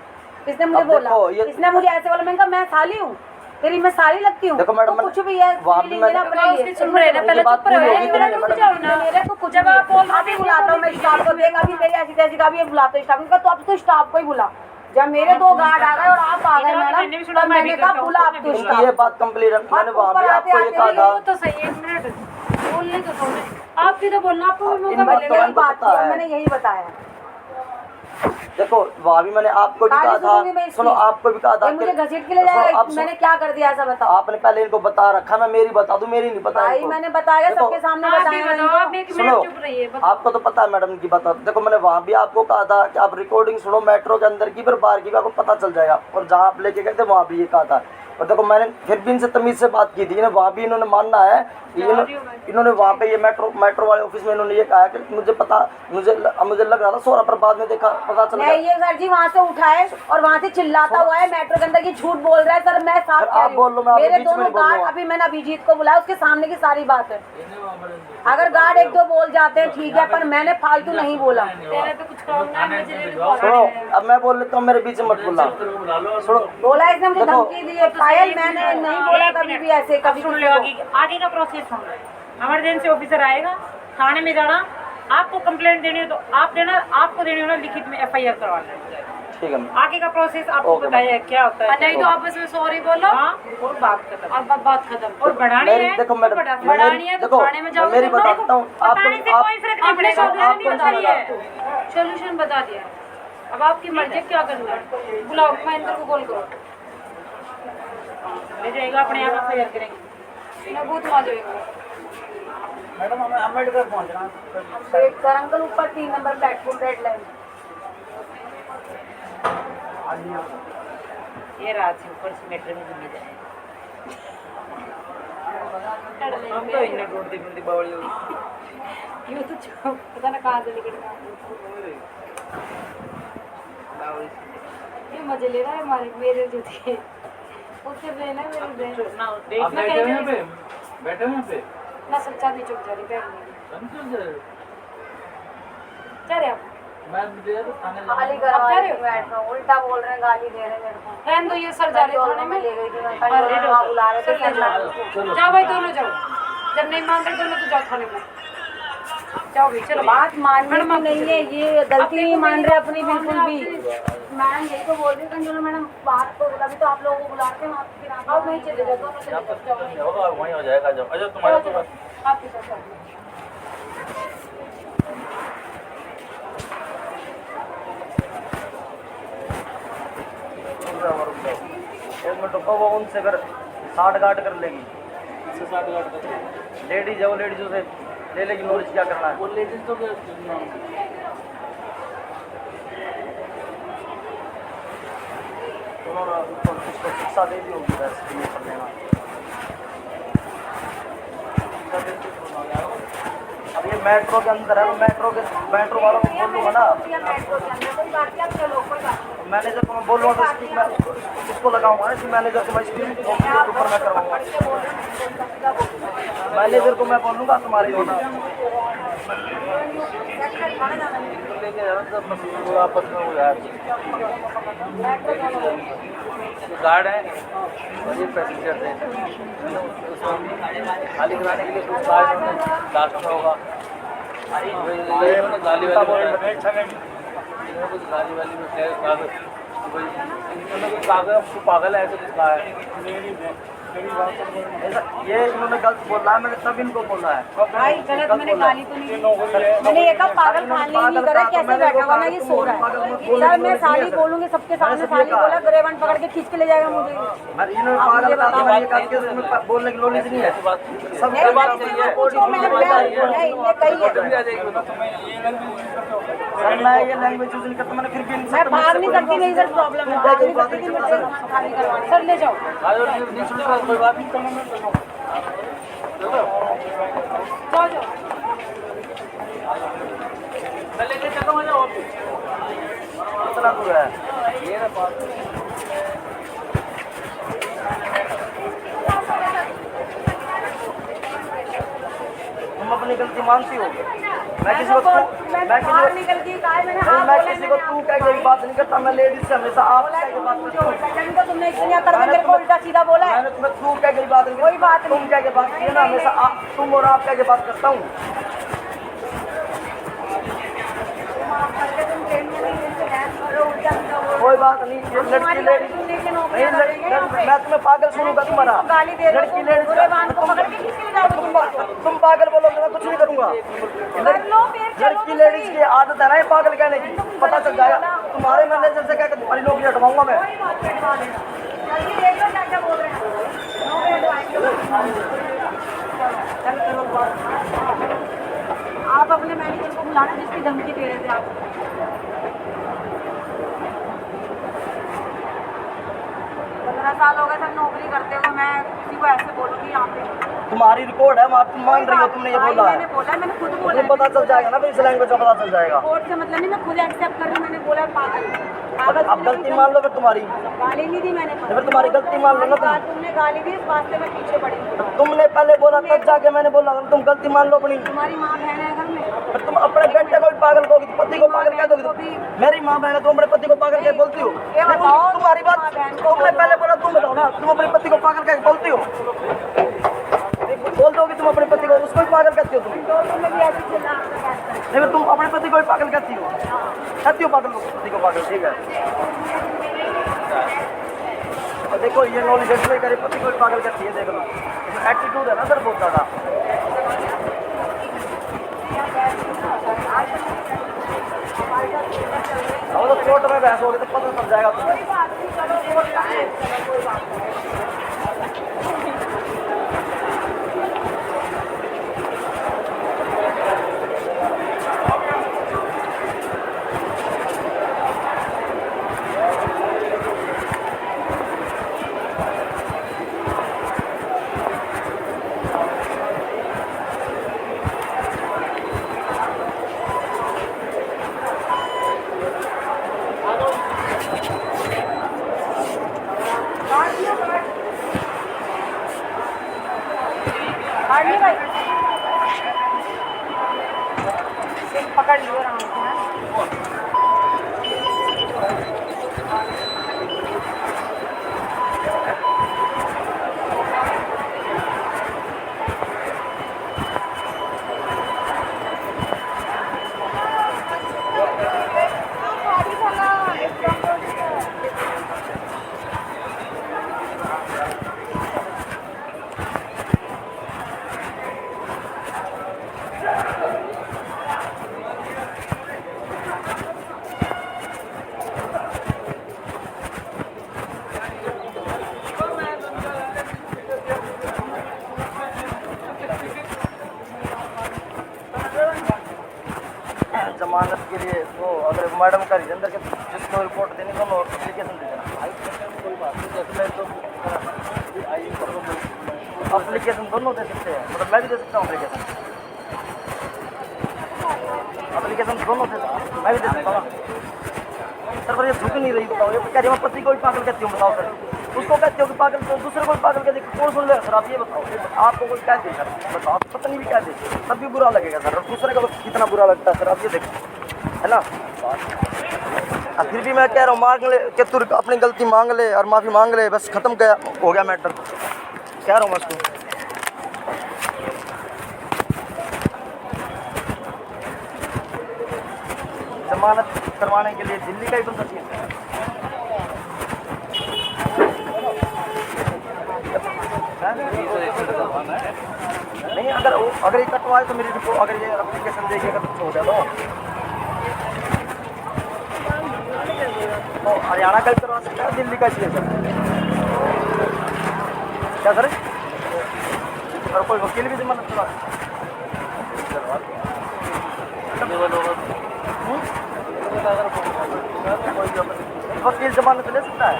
[SPEAKER 2] इसने मुझे
[SPEAKER 1] अब
[SPEAKER 2] बोला,
[SPEAKER 1] देखो, ये-
[SPEAKER 2] इसने मुझे ऐसे बोला। मैंने कहा मैं साली हूँ तेरी, मैं साली लगती हूँ?
[SPEAKER 1] देखो मैडम,
[SPEAKER 2] तो कुछ भी है,
[SPEAKER 1] वहाँ
[SPEAKER 2] सिविल
[SPEAKER 1] भी मैंने-
[SPEAKER 2] इंजीनियर अपने लिए।
[SPEAKER 7] सुन रहे हैं ना, पहले
[SPEAKER 1] बात
[SPEAKER 7] चुप रहो,
[SPEAKER 1] पूरी होगी
[SPEAKER 7] एक
[SPEAKER 1] तो
[SPEAKER 7] मिनट
[SPEAKER 1] नहीं,
[SPEAKER 7] रुक
[SPEAKER 1] मैडम।
[SPEAKER 7] जाओ ना।
[SPEAKER 2] मेरे को कुछ
[SPEAKER 7] जब आप बोल रहे
[SPEAKER 2] अभी
[SPEAKER 7] थे,
[SPEAKER 2] बुलाता हूँ मैं स्टाफ को, देख अभी तेरी ऐसी तैसी का भी ये बुलाते स्टाफ को। तो अब तो स्टाफ को ही बुला। जब मेरे 2 गार्ड आ गए और आप आ गए
[SPEAKER 7] इधर मैंने भी
[SPEAKER 2] मैडम,
[SPEAKER 7] सुना,
[SPEAKER 2] तब
[SPEAKER 7] मैं भी
[SPEAKER 2] मैंने कहा
[SPEAKER 7] करता हूँ,
[SPEAKER 2] बुला अब
[SPEAKER 7] मैं
[SPEAKER 2] तो
[SPEAKER 7] भी
[SPEAKER 1] इनकी ये
[SPEAKER 2] स्टाफ।
[SPEAKER 1] बात कंप्लीट है। मैंने वहाँ
[SPEAKER 2] ऊपर
[SPEAKER 1] भी
[SPEAKER 2] आते
[SPEAKER 1] आपको ये
[SPEAKER 2] आते
[SPEAKER 1] कहा
[SPEAKER 2] मेरे
[SPEAKER 1] था।
[SPEAKER 7] वो तो सही है, 1 मिनट बोलने तो दो ना। आप भी तो बोलना, आपको भी मौका
[SPEAKER 1] इन बात
[SPEAKER 7] मिलेगा।
[SPEAKER 1] तो
[SPEAKER 2] यही बात
[SPEAKER 1] पता
[SPEAKER 2] किया,
[SPEAKER 1] है।
[SPEAKER 2] मैंने यही बताया।
[SPEAKER 1] देखो वहाँ भी मैंने आपको भी
[SPEAKER 2] कहानी
[SPEAKER 1] कहा
[SPEAKER 2] सुनूंगी मैं
[SPEAKER 1] था,
[SPEAKER 2] इसकी।
[SPEAKER 1] सुनो आपको भी कहा था
[SPEAKER 2] ये मुझे
[SPEAKER 1] कि-
[SPEAKER 2] घसीट के ले
[SPEAKER 1] सुनो,
[SPEAKER 2] जाएगा।
[SPEAKER 1] आप सुनो।
[SPEAKER 2] मैंने क्या कर दिया ऐसा बताओ?
[SPEAKER 1] आपने पहले इनको बता रखा, मैं मेरी बता दूं, मेरी नहीं पता
[SPEAKER 2] भाई
[SPEAKER 1] इनको।
[SPEAKER 2] मैंने बताया,
[SPEAKER 1] देखो,
[SPEAKER 2] सबके सामने
[SPEAKER 7] आप भी
[SPEAKER 2] बताया मैंने
[SPEAKER 7] बताओ, आप
[SPEAKER 2] इनको।
[SPEAKER 7] एक
[SPEAKER 1] सुनो,
[SPEAKER 7] मिनट चुप रहिए, बताओ।
[SPEAKER 1] आपको तो पता है मैडम की बता। देखो मैंने वहाँ भी आपको कहा था कि आप रिकॉर्डिंग सुनो मेट्रो के अंदर की, फिर बाहर की, आपको पता चल जाएगा। और जहाँ आप लेके गए थे वहाँ भी ये कहा था। और देखो मैंने फिर भी इनसे तमीज से बात की थी ना, वहाँ भी इन्होंने मानना है कि इन्होंने वहाँ पे ये मेट्रो वाले ऑफिस में इन्होंने ये कहा है कि मुझे लग रहा था सोरा, पर बाद में देखा पता चल
[SPEAKER 2] नहीं,
[SPEAKER 1] गया।
[SPEAKER 2] ये सर जी वहाँ से उठाए और वहाँ से चिल्लाता हुआ है मेट्रो के अंदर की झूठ बोल रहा है। सर मैं साफ
[SPEAKER 1] सर,
[SPEAKER 2] कह
[SPEAKER 1] आप
[SPEAKER 2] रही
[SPEAKER 1] बोल लो, मैं
[SPEAKER 2] हूँ।
[SPEAKER 1] आपके
[SPEAKER 2] मेरे
[SPEAKER 1] बीच में
[SPEAKER 2] दोनों
[SPEAKER 1] नहीं बोल
[SPEAKER 2] गार्ड,
[SPEAKER 1] रहा।
[SPEAKER 2] अभी मैंने अभिजीत को बुलाया, उसके सामने की सारी बात है। अगर गार्ड 1-2 बोल जाते हैं ठीक है, पर मैंने फालतू नहीं बोला।
[SPEAKER 7] तेरे तो कुछ काम ना है, मुझे नहीं बोला।
[SPEAKER 1] सुनो, अब मैं बोल लेता हूँ, मेरे बीच में मत बोलना। सुनो,
[SPEAKER 2] बोला इसने मुझे
[SPEAKER 1] देखो,
[SPEAKER 2] धमकी दी है। पायल मैंने नहीं बोला कभी भी ऐसे, कभी
[SPEAKER 7] सुन
[SPEAKER 2] किसी
[SPEAKER 7] लो
[SPEAKER 2] को।
[SPEAKER 7] आगे का प्रोसेस सुन लो। इमरजेंसी ऑफिसर आएगा, थाने में जाना, आपको कंप्लेंट देनी है तो आप देना, आपको देनी होना लिखित में FIR करवाना है।
[SPEAKER 1] ठीक है मैम।
[SPEAKER 7] आगे का प्रोसेस आपको
[SPEAKER 1] ओके,
[SPEAKER 7] बताइए क्या होता है। नहीं तो आपस में सॉरी बोलो, हाँ, और बात खत्म, और बात खत्म। और बढ़ानी
[SPEAKER 1] मेरी-
[SPEAKER 7] है,
[SPEAKER 1] देखो मैडम,
[SPEAKER 7] बढ़ानी है तो
[SPEAKER 1] देखो,
[SPEAKER 7] थाने में जाओ।
[SPEAKER 1] मेरी बताता हूँ,
[SPEAKER 7] बताने से कोई फर्क नहीं पड़ेगा,
[SPEAKER 1] आपको
[SPEAKER 7] बता दिया है, सोल्यूशन बता दिया है। अब आपकी मर्जी क्या करना है, बुलाओ महेंद्र को कॉल करो, ले जाएगा अपने आप FIR करेंगे। मैं बूथ मा जाएगा।
[SPEAKER 5] मैडम हमें अम्बेडकर पहुँचना है।
[SPEAKER 2] अम्बेडकर अंकल ऊपर 3 नंबर प्लेटफॉर्म, रेड लाइन।
[SPEAKER 7] ये रात से ऊपर से मेट्रो में घूमे जाए। हम तो इन्हें ढूंढती ढूंढती बावड़ी हो गई। ये तो पता ना कहाँ से निकल गया। ये मजे ले रहा है हमारे, मेरे जो थे उससे लेना मेरे ना देखना कहीं
[SPEAKER 3] बैठे हैं पे
[SPEAKER 7] ना सच्चा नहीं चुप जा रही बैठ चल आप
[SPEAKER 3] मैं मुझे तो थाने
[SPEAKER 2] गाली करवा रहे हो, मेट्रो उल्टा बोल रहे हैं, गाली दे रहे हैं मेरे को।
[SPEAKER 7] रहने दो, ये सर जा रहे थाने में
[SPEAKER 2] ले गई थी मैं, कंट्रोल वहाँ बुला रहे थे, सर जा रहे थे।
[SPEAKER 7] जाओ भाई दोनों जाओ, जब नहीं मान रहे दोनों तो जाओ थाने में, जाओ भाई चलो।
[SPEAKER 2] बात मानने की नहीं है, ये गलती नहीं मान रहे अपनी बिल्कुल भी। मैडम यही तो बोल रही कंट्रोल मैडम, बात तो अभी तो आप लोगों को बुलाते हैं, वहाँ फिर आप नहीं चले जाओ, दोनों चले जाओ।
[SPEAKER 3] होगा वहीं हो जाएगा। जब अच्छा तुम्हारा तो बस
[SPEAKER 7] आपके साथ
[SPEAKER 1] एक मिनट रुको, वो उनसे अगर 60 गार्ड कर लेगी,
[SPEAKER 3] इससे 60 गार्ड कर
[SPEAKER 1] लेडीज है वो लेडीजों से ले लेगी नॉलेज क्या करना है।
[SPEAKER 3] वो लेडीज तो
[SPEAKER 1] उन्होंने उसको शिक्षा दे दी होगी वैसे ये कर लेना। अब ये मेट्रो के अंदर है, मेट्रो वालों को बोल दूंगा ना,
[SPEAKER 2] मेट्रो के अंदर कोई बात नहीं, आप चलो कोई बात नहीं।
[SPEAKER 1] मैनेजर को मैं बोलूँगा तो स्पीक मैं इसको लगाऊंगा ना, इसी मैनेजर को मैं स्पीक ऊपर मैं करवाऊंगा। मैनेजर को मैं बोलूँगा तुम्हारी होना लेके जाना, सब मशीन आपस में हो यार। गार्ड है और ये पैसेंजर थे, खाली कराने के लिए कुछ कार्ड लास्ट में होगा, गाली वाली में कागज, इन्होंने कुछ कागज पागल है तो लिखा है। ये इन्होंने गलत बोला है, मैंने तब इनको बोला है।
[SPEAKER 2] भाई गलत मैंने गाली तो नहीं दी। मैंने ये कहा पागल खाने नहीं करे, कैसे बैठा हुआ ना ये सो रहा है। सर मैं साली बोलूंगी सबके सामने, साली बोला ग्रेवन पकड़ के खींच के ले जाएगा मुझे।
[SPEAKER 1] इन्होंने पागल कहा, मैंने ये कहा कि उसमें बोलने की नॉलेज नहीं है। सब
[SPEAKER 2] नहीं,
[SPEAKER 1] बात
[SPEAKER 2] मैंने
[SPEAKER 1] सही है।
[SPEAKER 2] पूछो, मैंने कही है।
[SPEAKER 1] सर मैं ये लैंग्वेज यूज नहीं करता, मैंने फिर भी इनसे
[SPEAKER 2] मैं भाग नहीं सकती, नहीं सर प्रॉब्लम है, भाग नहीं सकती कि मुझे खाली करवानी। सर ले जाओ,
[SPEAKER 1] कोई बात नहीं।
[SPEAKER 2] जाओ जाओ।
[SPEAKER 1] कितना दूर है? तुम अपनी गलती मानती हो? मैं किसी को
[SPEAKER 2] बाहर निकल के कहा है, मैंने हाँ
[SPEAKER 1] मैं
[SPEAKER 2] बोला,
[SPEAKER 1] किसी को तू कह के बात नहीं करता, मैं लेडीज से हमेशा आप कह के बात करता हूँ।
[SPEAKER 2] तो तुमने इसलिए कर मेरे को उल्टा सीधा बोला है।
[SPEAKER 1] मैंने तुम्हें तू कह के बात नहीं,
[SPEAKER 2] कोई बात
[SPEAKER 1] तुम कह के बात की है ना, हमेशा आप तुम और आप कह के बात करता हूँ। कोई बात नहीं, ये लड़की लेडीज नहीं, मैं तुम्हें पागल सुनूंगा तुम्हारा। लड़की लेडीज तुम पागल बोलोगे मैं कुछ नहीं करूंगा। लड़की लेडीज की आदत है ना ये पागल कहने की, पता चल जाएगा। तुम्हारे मैनेजर से कहकर तुम्हारी नौकरी हटवाऊंगा मैं।
[SPEAKER 2] आप अपने मैनेजर को बुलाना जिसकी धमकी दे रहे थे आप। 15 साल हो गए सर नौकरी करते हुए, मैं किसी को ऐसे बोलूँगी यहाँ पे?
[SPEAKER 1] तुम्हारी रिकॉर्ड है, तुम मान रही हो, तुमने ये बोला है।
[SPEAKER 2] मैंने बोला, मैंने खुद बोला।
[SPEAKER 1] तुम्हें पता चल जाएगा ना, फिर इस लैंग्वेज का पता चल जाएगा।
[SPEAKER 2] कोर्ट से मतलब नहीं, मैं खुद एक्सेप्ट कर रही हूँ, मैंने बोला पागल।
[SPEAKER 1] अब गलती मान लो फिर तुम्हारी,
[SPEAKER 2] गाली नहीं दी मैंने।
[SPEAKER 1] फिर तुम्हारी गलती मान लो ना तुम।
[SPEAKER 2] तुमने गाली दी, इस बात से मैं पीछे पड़ी।
[SPEAKER 1] तुमने पहले बोला तब जाके मैंने बोला तुम गलती मान लो अपनी।
[SPEAKER 2] तुम्हारी माँ बहन है घर में,
[SPEAKER 1] फिर तुम अपने बेटे को भी पागल कहोगी, पति को पागल कह दोगी। मेरी माँ बहन है, तुम अपने पति को पागल कह बोलती हो? तुम्हारी बात तुमने पहले बोला, तुम बताओ ना, तुम अपने पति को पागल कह बोलती हो? बोल दोगी तुम अपने पति को, उसको भी पागल कहती हो तुम? नहीं, तुम अपने पति को भी पागल कहती हो? कहती हो पागल को, पति को पागल, ठीक है। और देखो ये नॉलेज नहीं करे, पति को भी पागल कहती है, देख लो। एटीट्यूड है ना सर बहुत ज़्यादा। और तो कोर्ट में बहस हो गई तो पता चल जाएगा तुम्हें।
[SPEAKER 2] पकड़ लियो आराम से।
[SPEAKER 1] जमानत के लिए वो अगर मैडम का अंदर के जिसको रिपोर्ट देनी दोनों एप्लीकेशन दे देना। एप्लीकेशन दोनों दे सकते हैं, मतलब मैं भी दे सकता हूँ एप्लीकेशन दोनों दे सकता हूँ, मैं भी दे सकता हूँ। सर पर ये झुक नहीं रही, बताओ। ये कह रही मैं पति को भी पागल कहती हूँ, बताओ सर। उसको कहती हो कि पागल, तो दूसरे को भी पागल कहते कौन सुन लेगा सर? आप ये बताओ। आपको कोई कह दे सर, बताओ, आप पता नहीं भी कह दे तब भी बुरा लगेगा सर। और दूसरे को कितना बुरा लगता है सर, आप ये देखो, है ना। फिर भी मैं कह रहा हूँ मांग ले कि तू अपनी गलती मांग ले और माफ़ी मांग ले, बस ख़त्म हो गया मैटर। कह रहा हूँ मैं उसको। जमानत करवाने के लिए दिल्ली का ही बंदा चाहिए। नहीं, अगर ये कटवाए तो मेरी रिपोर्ट, अगर ये एप्लीकेशन देगी अगर कुछ हो जाए तो हरियाणा का भी करवा सकता है, दिल्ली का चाहिए सर? क्या सर? और कोई वकील भी जमानत करवा वकील जमानत ले सकता है?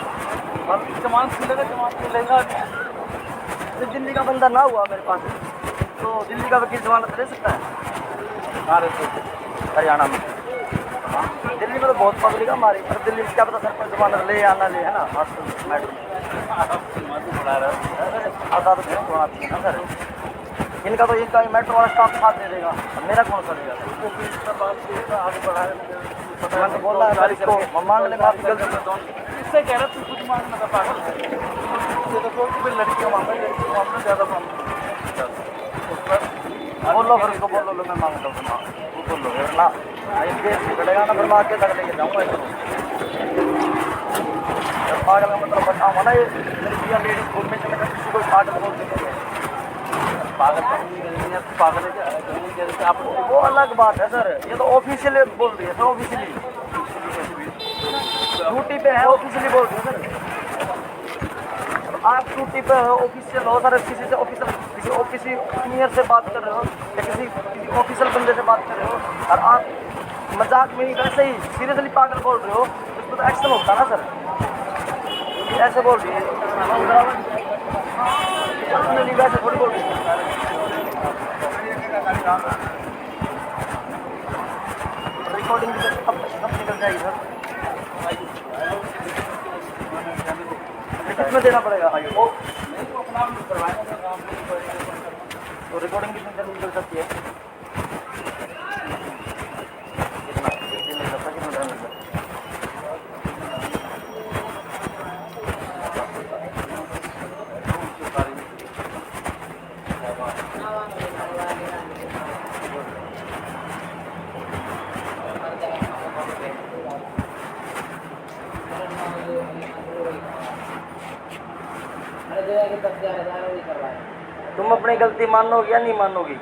[SPEAKER 1] जमानत मिलेगा, जमानत मिलेगा। दिल्ली का बंदा ना हुआ मेरे पास तो दिल्ली का वकील जमानत ले सकता है हरियाणा में? दिल्ली में तो बहुत पब्लिक है हमारी, पर दिल्ली में क्या पता सरपंच जमानत ले या ना ले, है ना? आधा तो होना चाहिए ना सर। इनका तो इनका मेट्रो वाला स्टाफ साथ दे देगा, मेरा कौन सा देगा? मैं तो बोल रहा है इसको मांग लेंगे आपकी गलती
[SPEAKER 3] इससे कह रहा तू कुछ मांगना था पागल, ये तो कोई लड़की मांगा, लड़की मांगना ज़्यादा
[SPEAKER 1] बोलो फिर उसको बोलो, मैं मांगता हूँ, बोलो ना केस बिगड़ेगा ना, फिर मैं आगे तक लेके जाऊँगा इसको। पागल का मतलब बताऊँगा ना, ये लड़कियाँ लेडीज स्कूल में चले किसी को पागल बोल देंगे, पागल है क्या? वो अलग बात है सर, ये तो ऑफिशियली बोल रही है सर, ऑफिशियली ड्यूटी पे है, ऑफिशियली बोल रही है सर। आप ड्यूटी पे हो, ऑफिशियल हो सर, किसी से ऑफिशियल किसी सीनियर से बात कर रहे हो या किसी ऑफिशियल बंदे से बात कर रहे हो, और आप मजाक में ही वैसे ही सीरियसली पागल बोल रहे हो, उस पर तो एक्शन होता है ना सर। ऐसे बोल रही है, वैसे थोड़ी बोल रही है। रिकॉर्डिंग कब निकल जाएगी सर? कितना देना पड़ेगा? तो रिकॉर्डिंग कितनी देर निकल सकती है? तुम अपनी गलती मानोगी या नहीं मानोगी?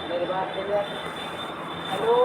[SPEAKER 7] मेरी बात हेलो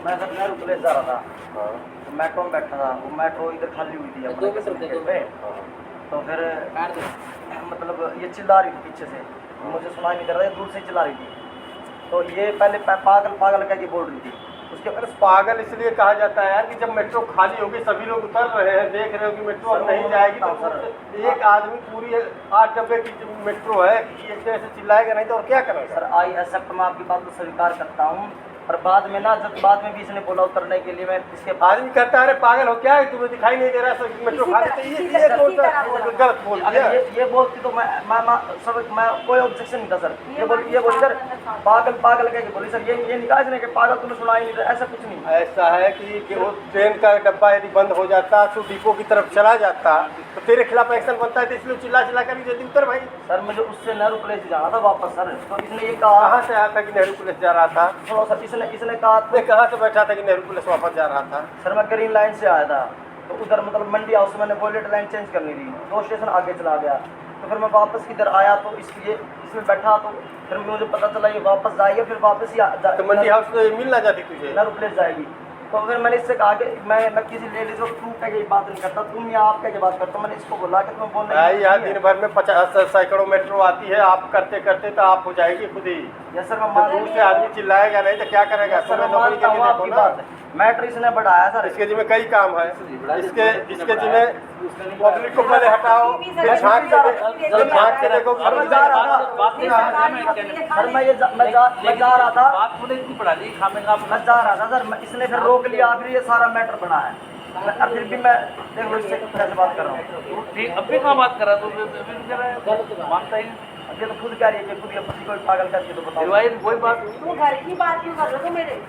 [SPEAKER 1] मैं सर नेहरू प्लेस जा रहा था, तो मेट्रो में बैठा था, वो मेट्रो इधर खाली हुई थी अपने गेट पे, तो फिर मतलब ये चिल्ला रही थी पीछे से, मुझे सुनाई नहीं कर रहा था, दूर से चिल्ला रही थी, तो ये पहले पागल पागल कह के बोल रही थी। उसके
[SPEAKER 3] अरे पागल इसलिए कहा जाता है यार कि जब मेट्रो खाली होगी, सभी लोग उतर रहे हैं, देख रहे हो कि मेट्रो अब नहीं जाएगी, तो एक आदमी पूरी 8 डब्बे की मेट्रो है, ये ऐसे चिल्लाएगा नहीं तो और क्या करेगा?
[SPEAKER 1] सर आई एक्सेप्ट, मैं आपकी बात को स्वीकार करता हूँ, और बाद में ना जब बाद में भी इसने बोला उतरने के लिए, मैं इसके
[SPEAKER 3] आदमी कहता है अरे पागल हो क्या है, तुम्हें दिखाई नहीं दे रहा है मेट्रो खा लेते, ये गलत बोल दिया।
[SPEAKER 1] अगर ये बोलती तो मैं कोई ऑब्जेक्शन नहीं था सर। ये बोली सर पागल पागल कह के बोली सर, ये निकाह इसने कि पागल तुम्हें सुना ही नहीं था, ऐसा कुछ नहीं।
[SPEAKER 3] ऐसा है कि वो ट्रेन का डब्बा यदि बंद हो जाता तो डिपो की तरफ चला जाता तो तेरे खिलाफ एक्शन बनता है, तो इसलिए चिल्ला चिल्ला कर जल्दी उतर भाई।
[SPEAKER 1] सर मुझे उससे नेहरू प्लेस जाना था वापस सर, तो इसने ये कहा
[SPEAKER 3] कहाँ से आया था कि नेहरू पुलिस जा रहा था?
[SPEAKER 1] सुनो सर, इसने कहा
[SPEAKER 3] मैं कहाँ से बैठा था कि नेहरू पुलिस वापस जा रहा था?
[SPEAKER 1] सर मैं ग्रीन लाइन से आया था, तो उधर मतलब मंडी हाउस मैंने वॉलेट लाइन चेंज करनी थी, 2 स्टेशन आगे चला गया, तो फिर मैं वापस इधर आया तो इसलिए इसमें बैठा, तो फिर मुझे पता चला ये वापस जाएगी, फिर वापस ही
[SPEAKER 3] तो मंडी हाउस में मिल ना जाती तुझे?
[SPEAKER 1] नेहरू प्लेस जाएगी। तो फिर मैंने इससे कहा कि मैं किसी लेडीज को तू कह के बात नहीं करता, तुम या आप कह के बात करता, मैंने इसको बोला कि तुम बोलने
[SPEAKER 3] भाई यहाँ दिन भर में 50 सैकड़ों मेट्रो आती है, आप करते करते तो आप हो जाएगी खुद ही।
[SPEAKER 1] यस सर मैं
[SPEAKER 3] दूर से आदमी चिल्लाएगा नहीं तो क्या करेगा?
[SPEAKER 1] सर मैं
[SPEAKER 3] नौकरी
[SPEAKER 1] मानता
[SPEAKER 3] के
[SPEAKER 1] हूँ
[SPEAKER 3] लिए देखो
[SPEAKER 1] आपकी
[SPEAKER 3] ना।
[SPEAKER 1] बात, मैटर इसने बढ़ाया सर।
[SPEAKER 3] इसके जिम्मे कई काम है, इसके जिम्मे पब्लिक को पहले हटाओ, फिर झाँक के देखो।
[SPEAKER 1] सर मैं जा रहा था, मैं जा रहा था, मैं जा रहा था सर, इसने फिर रोक लिया, फिर ये सारा मैटर बना है। अब फिर भी मैं देख लो इससे कैसे बात कर रहा हूँ।
[SPEAKER 8] ठीक, अब भी कहाँ बात कर रहा है, तो मानता ही
[SPEAKER 1] ये तो खुद कह रही है कि खुद ये पति को पागल करके तो बताओ।
[SPEAKER 8] वही बात।
[SPEAKER 2] तू घर की बात क्यों कर रहे हो मेरे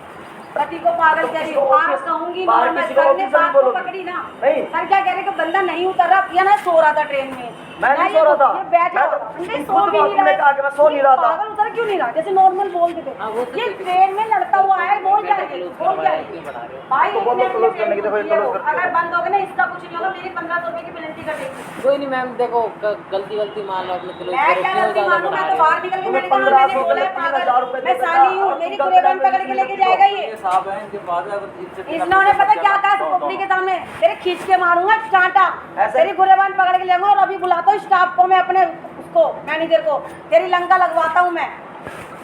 [SPEAKER 2] पति को पागल कह रही हो?
[SPEAKER 1] बाहर
[SPEAKER 2] आज कहूंगी
[SPEAKER 1] बाहर
[SPEAKER 2] ना, मैं
[SPEAKER 1] किसी को
[SPEAKER 2] सर ने
[SPEAKER 1] ऑफिसर
[SPEAKER 2] बात को
[SPEAKER 1] बोलोगे।
[SPEAKER 2] पकड़ी ना।
[SPEAKER 1] नहीं।
[SPEAKER 2] सर क्या कह रहे कि बंदा नहीं उतर रहा या ना सो रहा था ट्रेन में?
[SPEAKER 1] मैं नहीं
[SPEAKER 2] ना
[SPEAKER 1] सो रहा था।
[SPEAKER 2] ये बैठ
[SPEAKER 1] मैं
[SPEAKER 2] रहा
[SPEAKER 1] तो-
[SPEAKER 2] नहीं
[SPEAKER 1] तुम
[SPEAKER 2] सो
[SPEAKER 1] खुद
[SPEAKER 2] भी नहीं
[SPEAKER 1] तुमने
[SPEAKER 2] रहा
[SPEAKER 1] कहा कि मैं सो नहीं रहा था।
[SPEAKER 2] पागल उतर क्यों नहीं रहा? जैसे नॉर्मल बोलते थे ये ट्रेन में लड़ता हुआ है, बोल क्या रही है? बोल क्या रही है? भाई
[SPEAKER 1] तो बोलो,
[SPEAKER 2] इसने
[SPEAKER 1] क्लोज करने की, देखो ये
[SPEAKER 2] ये
[SPEAKER 1] क्लोज
[SPEAKER 2] हो,
[SPEAKER 1] करते
[SPEAKER 2] अगर
[SPEAKER 1] हो।
[SPEAKER 2] बंद हो गया ना इसका कुछ नहीं होगा, मेरी 1500 रुपए की पेनल्टी कटेगी।
[SPEAKER 9] कोई नहीं मैम, देखो गलती मान लो अपने क्लोज
[SPEAKER 2] मैं
[SPEAKER 9] करो,
[SPEAKER 2] क्या
[SPEAKER 9] क्यों
[SPEAKER 2] गलती
[SPEAKER 9] ज़्यादा
[SPEAKER 2] मानूं? मैं
[SPEAKER 9] बना
[SPEAKER 2] तो
[SPEAKER 9] रहे हो?
[SPEAKER 2] बाहर निकल के
[SPEAKER 1] तुम्हें
[SPEAKER 2] मैंने कहा
[SPEAKER 1] 1500
[SPEAKER 2] मैंने बोला है
[SPEAKER 1] रुपए, 3000
[SPEAKER 2] पागल,
[SPEAKER 1] रुपए
[SPEAKER 2] मैं
[SPEAKER 1] देता,
[SPEAKER 2] साली हूँ,
[SPEAKER 1] और
[SPEAKER 2] मेरी
[SPEAKER 1] तुम
[SPEAKER 2] गुरेबान
[SPEAKER 1] गलत
[SPEAKER 2] पकड़ के लेके जाएगा ये।
[SPEAKER 8] ये साहब हैं, इनके बाद अगर इनसे
[SPEAKER 2] इन्होंने पता क्या कहा पब्लिक के सामने, तेरे खींच के मारूंगा कांटा,
[SPEAKER 1] ऐसे-
[SPEAKER 2] तेरी गुरेबान पकड़ के ले जाऊंगा और अभी बुलाता हूँ स्टाफ को, मैं अपने उसको मैनेजर को, तेरी लंका लगवाता हूँ मैं।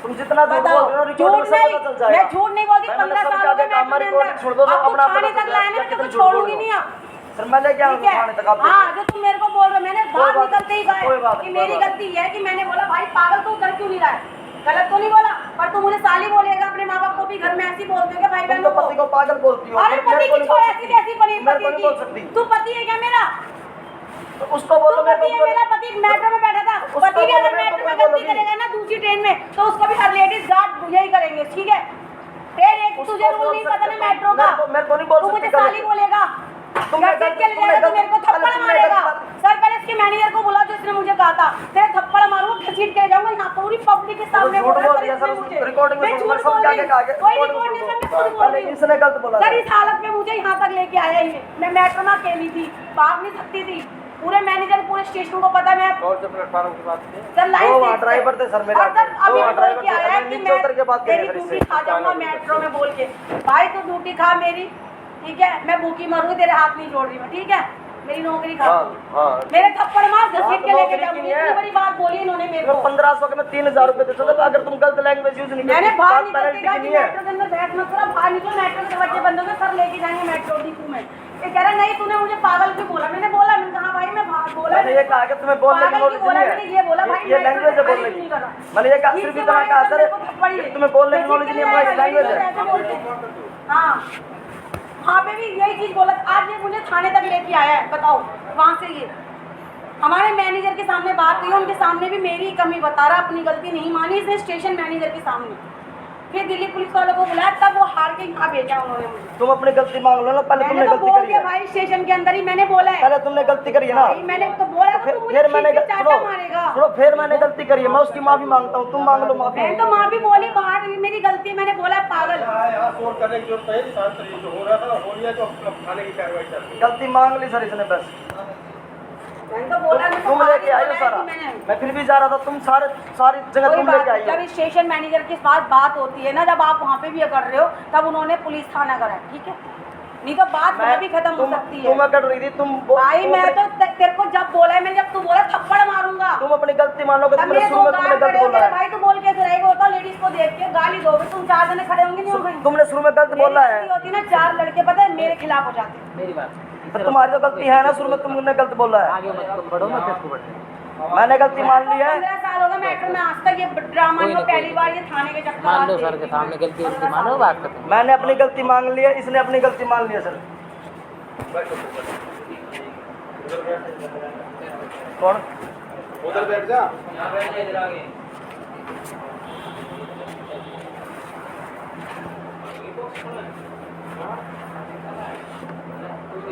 [SPEAKER 1] तुम जितना झूठ
[SPEAKER 2] बताओ,
[SPEAKER 1] बोल रहे हो रिकॉर्ड में
[SPEAKER 2] झूठ
[SPEAKER 1] सब
[SPEAKER 2] नहीं,
[SPEAKER 1] पता चल जाएगा।
[SPEAKER 2] मैं झूठ नहीं बोलती।
[SPEAKER 1] मैं
[SPEAKER 2] 15
[SPEAKER 1] सब
[SPEAKER 2] साल
[SPEAKER 1] क्या
[SPEAKER 2] हो गए
[SPEAKER 1] देखा,
[SPEAKER 2] मैं
[SPEAKER 1] रिकॉर्डिंग छोड़ दो,
[SPEAKER 2] आपको
[SPEAKER 1] अपना
[SPEAKER 2] थाने
[SPEAKER 1] पता
[SPEAKER 2] तक
[SPEAKER 1] चल
[SPEAKER 2] लाने
[SPEAKER 1] जाएगा
[SPEAKER 2] में तो
[SPEAKER 1] कितने
[SPEAKER 2] कुछ
[SPEAKER 1] झूठ बोल
[SPEAKER 2] छोड़ूंगी
[SPEAKER 1] रहे
[SPEAKER 2] नहीं
[SPEAKER 1] हो।
[SPEAKER 2] आप।
[SPEAKER 1] सर मैं ले क्या
[SPEAKER 2] ठीक है?
[SPEAKER 1] थाने तक आप
[SPEAKER 2] हाँ, जो तुम मेरे को बोल रहे हो, मैंने बाहर
[SPEAKER 1] बात-
[SPEAKER 2] निकलते ही कहा
[SPEAKER 1] कोई
[SPEAKER 2] है
[SPEAKER 1] बात
[SPEAKER 2] कि
[SPEAKER 1] नहीं,
[SPEAKER 2] मेरी
[SPEAKER 1] कोई बात
[SPEAKER 2] गलती है कि मैंने बोला भाई पागल तू उधर क्यों नहीं रहा है? गलत तो नहीं बोला, पर तू मुझे साली बोलेगा, अपने माँ बाप को भी घर में ऐसी बोलते हो भाई
[SPEAKER 1] तुम
[SPEAKER 2] बहनों
[SPEAKER 1] तो पति को पागल बोलती हो।
[SPEAKER 2] अरे
[SPEAKER 1] मेरे
[SPEAKER 2] पति
[SPEAKER 1] को
[SPEAKER 2] की
[SPEAKER 1] नहीं
[SPEAKER 2] छोड़
[SPEAKER 1] बोल
[SPEAKER 2] ऐसी
[SPEAKER 1] सकती।
[SPEAKER 2] कैसी बनी
[SPEAKER 1] मेरे को
[SPEAKER 2] पति
[SPEAKER 1] नहीं
[SPEAKER 2] की?
[SPEAKER 1] बोल सकती।
[SPEAKER 2] तू पति है क्या मेरा?
[SPEAKER 1] तो उसको
[SPEAKER 2] तू
[SPEAKER 1] बोलो,
[SPEAKER 2] पति है मेरा? पति मेट्रो में बैठा था,
[SPEAKER 1] उसको
[SPEAKER 2] पति भी अगर
[SPEAKER 1] बोलो, मैं
[SPEAKER 2] मेट्रो में
[SPEAKER 1] तो
[SPEAKER 2] गलती
[SPEAKER 1] बोलूंगी।
[SPEAKER 2] करेगा ना दूसरी ट्रेन में तो उसको भी हर लेडीज गार्ड यही करेंगे, ठीक है? ट्रेन एक
[SPEAKER 1] उसको
[SPEAKER 2] तुझे रूल
[SPEAKER 1] बोल
[SPEAKER 2] नहीं
[SPEAKER 1] सकते
[SPEAKER 2] पता ना
[SPEAKER 1] हो।
[SPEAKER 2] मेट्रो का,
[SPEAKER 1] मेरे को नहीं बोल
[SPEAKER 2] तू
[SPEAKER 1] सकती
[SPEAKER 2] मुझे
[SPEAKER 1] कभी।
[SPEAKER 2] साली बोलेगा,
[SPEAKER 1] तुमने
[SPEAKER 2] घर
[SPEAKER 1] गलती-
[SPEAKER 2] के लिए जाएगा तो मेरे को
[SPEAKER 1] तुमने
[SPEAKER 2] थप्पड़
[SPEAKER 1] गलती-
[SPEAKER 2] मारेगा।
[SPEAKER 1] तुमने
[SPEAKER 2] सर पहले इसके मैनेजर को बुला जो इसने मुझे कहा था, तेरे थप्पड़ मारूंगा, घसीट के जाऊंगा यहाँ पूरी पब्लिक के सामने।
[SPEAKER 1] झूठ
[SPEAKER 2] बोला
[SPEAKER 1] बोल
[SPEAKER 2] सर
[SPEAKER 1] दिया
[SPEAKER 2] इसने
[SPEAKER 1] सर,
[SPEAKER 2] मुझे।
[SPEAKER 1] रिकॉर्डिंग में
[SPEAKER 2] मैं
[SPEAKER 1] सुन,
[SPEAKER 2] झूठ
[SPEAKER 1] सब
[SPEAKER 2] बोल
[SPEAKER 1] क्या
[SPEAKER 2] रही
[SPEAKER 1] क्या
[SPEAKER 2] हूँ।
[SPEAKER 1] आगे
[SPEAKER 2] कोई
[SPEAKER 1] रिकॉर्डिंग
[SPEAKER 2] रिकॉर्ड
[SPEAKER 1] में
[SPEAKER 2] नहीं,
[SPEAKER 1] सुन
[SPEAKER 2] मैं खुद
[SPEAKER 1] लो।
[SPEAKER 2] बोल
[SPEAKER 1] पहले
[SPEAKER 2] रही हूँ।
[SPEAKER 1] इसने गलत बोला
[SPEAKER 2] सर
[SPEAKER 1] था।
[SPEAKER 2] इस हालत में मुझे यहाँ तक लेके आया ही है, मैं मेट्रो में अकेली थी, भाग नहीं सकती थी, पूरे मैनेजर पूरे स्टेशन को पता मैं
[SPEAKER 3] कौन से प्लेटफॉर्म की बात की?
[SPEAKER 2] सर लाइन
[SPEAKER 1] दो
[SPEAKER 2] से-
[SPEAKER 1] वहाँ ड्राइवर थे सर मेरे
[SPEAKER 2] और सर
[SPEAKER 1] आगे।
[SPEAKER 2] अभी
[SPEAKER 1] दो वहाँ
[SPEAKER 2] बोल
[SPEAKER 1] ड्राइवर
[SPEAKER 2] के
[SPEAKER 1] थे,
[SPEAKER 2] आया है
[SPEAKER 1] अभी
[SPEAKER 2] कि
[SPEAKER 1] नीचे उतर के बात
[SPEAKER 2] मैं
[SPEAKER 1] करें
[SPEAKER 2] तेरी
[SPEAKER 1] फिर
[SPEAKER 2] ड्यूटी
[SPEAKER 1] इससे।
[SPEAKER 2] खा जाऊंगा मेट्रो में बोल के। भाई तू ड्यूटी खा मेरी, ठीक है? मैं भूखी मरूंगी, तेरे हाथ नहीं जोड़ रही मैं, ठीक है? मेरी नौकरी खा
[SPEAKER 3] हाँ
[SPEAKER 2] तू।
[SPEAKER 3] हाँ
[SPEAKER 2] मेरे थप्पड़ मार घसीट के
[SPEAKER 1] तो
[SPEAKER 2] लेके
[SPEAKER 1] नौकरी की
[SPEAKER 2] जाऊंगी,
[SPEAKER 1] नहीं है।
[SPEAKER 2] इतनी बड़ी बात बोली इन्होंने मेरे को।
[SPEAKER 1] 1500 के मैं 3000 रुपए देता था, तो अगर तुम गलत लैंग्वेज यूज नहीं
[SPEAKER 2] मैंने
[SPEAKER 1] करती,
[SPEAKER 2] बाहर
[SPEAKER 1] बात
[SPEAKER 2] निकलते
[SPEAKER 1] पेनल्टी
[SPEAKER 2] कहा
[SPEAKER 1] की
[SPEAKER 2] कि
[SPEAKER 1] नहीं है।
[SPEAKER 2] मेट्रो के अंदर बैठ मत करो, बाहर निकलो, मेट्रो के दरवाजे बंद हो गए, सर लेके जाएंगे मेट्रो डिपो में। ये कह रहा नहीं तूने मुझे पागल क्यों बोला? मैंने बोला, मैंने कहा भाई मैं बोला
[SPEAKER 1] मैंने ये कहा कि तुम्हें बोलने की
[SPEAKER 2] पागल
[SPEAKER 1] नॉलेज
[SPEAKER 2] क्यों बोला?
[SPEAKER 1] नहीं
[SPEAKER 2] मैंने ये बोला
[SPEAKER 1] है,
[SPEAKER 2] भाई
[SPEAKER 1] ये
[SPEAKER 2] मेट्रो
[SPEAKER 1] लैंग्वेज है
[SPEAKER 2] में
[SPEAKER 1] बोलने
[SPEAKER 2] नहीं
[SPEAKER 1] की।
[SPEAKER 2] कर रहा।
[SPEAKER 1] मैंने ये कहा
[SPEAKER 2] ठीक
[SPEAKER 1] सिर्फ
[SPEAKER 2] से
[SPEAKER 1] इतना
[SPEAKER 2] मारेगा
[SPEAKER 1] कहा
[SPEAKER 2] तो
[SPEAKER 1] सर
[SPEAKER 2] मेरे को थप्पड़ ही है।
[SPEAKER 1] तुम्हें बोलने की
[SPEAKER 2] तो
[SPEAKER 1] नॉलेज
[SPEAKER 2] ठीक
[SPEAKER 1] नहीं
[SPEAKER 2] से
[SPEAKER 1] है,
[SPEAKER 2] मारेगा,
[SPEAKER 1] लैंग्वेज है।
[SPEAKER 2] ऐसे बोलते हैं। हाँ, वहाँ पे भी यही चीज बोला। आज ये मुझे थाने तक लेके आया है, बताओ वहाँ से ये हमारे मैनेजर के सामने बात हुई, उनके सामने भी मेरी कमी बता रहा, अपनी गलती नहीं मानी इसने स्टेशन मैनेजर के सामने। फिर दिल्ली पुलिस वालों को बुलाया, तब वो हार के यहाँ भेजा उन्होंने मुझे।
[SPEAKER 1] तुम अपनी गलती मांग लो ना, पहले
[SPEAKER 2] मैंने
[SPEAKER 1] तुमने
[SPEAKER 2] तो
[SPEAKER 1] गलती
[SPEAKER 2] बोल
[SPEAKER 1] करी
[SPEAKER 2] दिया
[SPEAKER 1] है।
[SPEAKER 2] भाई, स्टेशन के अंदर ही मैंने बोला है।
[SPEAKER 1] पहले तुमने गलती करी है ना,
[SPEAKER 2] भाई मैंने तो बोला था, तू मुझे
[SPEAKER 1] फिर मैंने
[SPEAKER 2] खींच के चाटा मारेगा।
[SPEAKER 1] सुनो, फिर मैंने गलती करी है, मैं उसकी माफी मांगता हूँ, तुम मांग लो माफी।
[SPEAKER 2] मैं तो माँ भी बोली बाहर, मेरी गलती, मैंने बोला पागल।
[SPEAKER 3] यहाँ शोर करने की जरूरत नहीं, शांत रहिए, जो हो रहा था हो लिया, जो अब थाने की कार्रवाई चल रही है।
[SPEAKER 1] गलती मांग ली सर इसने बस।
[SPEAKER 2] मैंने तो बोला, मैं तो
[SPEAKER 1] तुम
[SPEAKER 2] बाहर
[SPEAKER 1] लेके
[SPEAKER 2] ही
[SPEAKER 1] आई हो
[SPEAKER 2] बोला है
[SPEAKER 1] सारा,
[SPEAKER 2] कि मैंने।
[SPEAKER 1] मैं फिर भी जा रहा था, तुम सारी जगह
[SPEAKER 2] कोई
[SPEAKER 1] तुम
[SPEAKER 2] बात
[SPEAKER 1] लेके आई
[SPEAKER 2] नहीं,
[SPEAKER 1] हो।
[SPEAKER 2] जब स्टेशन मैनेजर के साथ बात होती है ना, जब आप वहाँ पे भी कर रहे हो, तब उन्होंने पुलिस थाना करा, ठीक है? नहीं तो बात वहाँ भी खत्म हो सकती है।
[SPEAKER 1] तुम कर रही थी,
[SPEAKER 2] भाई मैं तो तेरे को जब बोला है, मैंने जब तू बोला थप्पड़ मारूंगा,
[SPEAKER 1] तुम अपनी गलती मानो कि
[SPEAKER 2] तब
[SPEAKER 1] तुमने
[SPEAKER 2] मेरे
[SPEAKER 1] शुरू
[SPEAKER 2] को
[SPEAKER 1] में तुमने
[SPEAKER 2] गाल
[SPEAKER 1] गलत
[SPEAKER 2] खड़े हो
[SPEAKER 1] बोला
[SPEAKER 2] गए।
[SPEAKER 1] है।
[SPEAKER 2] भाई तू बोल कैसे रहेगा? होता लेडीज को देख के गाली दोगे, तुम 4 जने खड़े होंगे नहीं होंगे?
[SPEAKER 1] तुमने शुरू में गलत बोला है,
[SPEAKER 2] मेरी होती ना 4 लड़के पता है मेरे खिलाफ हो जाते।
[SPEAKER 9] मेरी बात
[SPEAKER 1] तो तुम्हारी तो गलती है ना, शुरू में तुमने गलत बोला है।
[SPEAKER 9] आगे मत तुम बढ़ो, मैं फिर बढ़े
[SPEAKER 1] मैंने गलती मान ली है।
[SPEAKER 2] 15 साल हो गए मेट्रो में, आज तक ये ड्रामा नहीं, पहली बार ये थाने के चक्कर
[SPEAKER 9] मान लो
[SPEAKER 2] आते
[SPEAKER 9] सर
[SPEAKER 2] हैं।
[SPEAKER 9] के सामने गलती गलती मानो, बात खत्म।
[SPEAKER 1] मैंने अपनी गलती मान ली है, इसने अपनी गलती मान ली है सर। कौन?
[SPEAKER 3] उधर बैठ जा।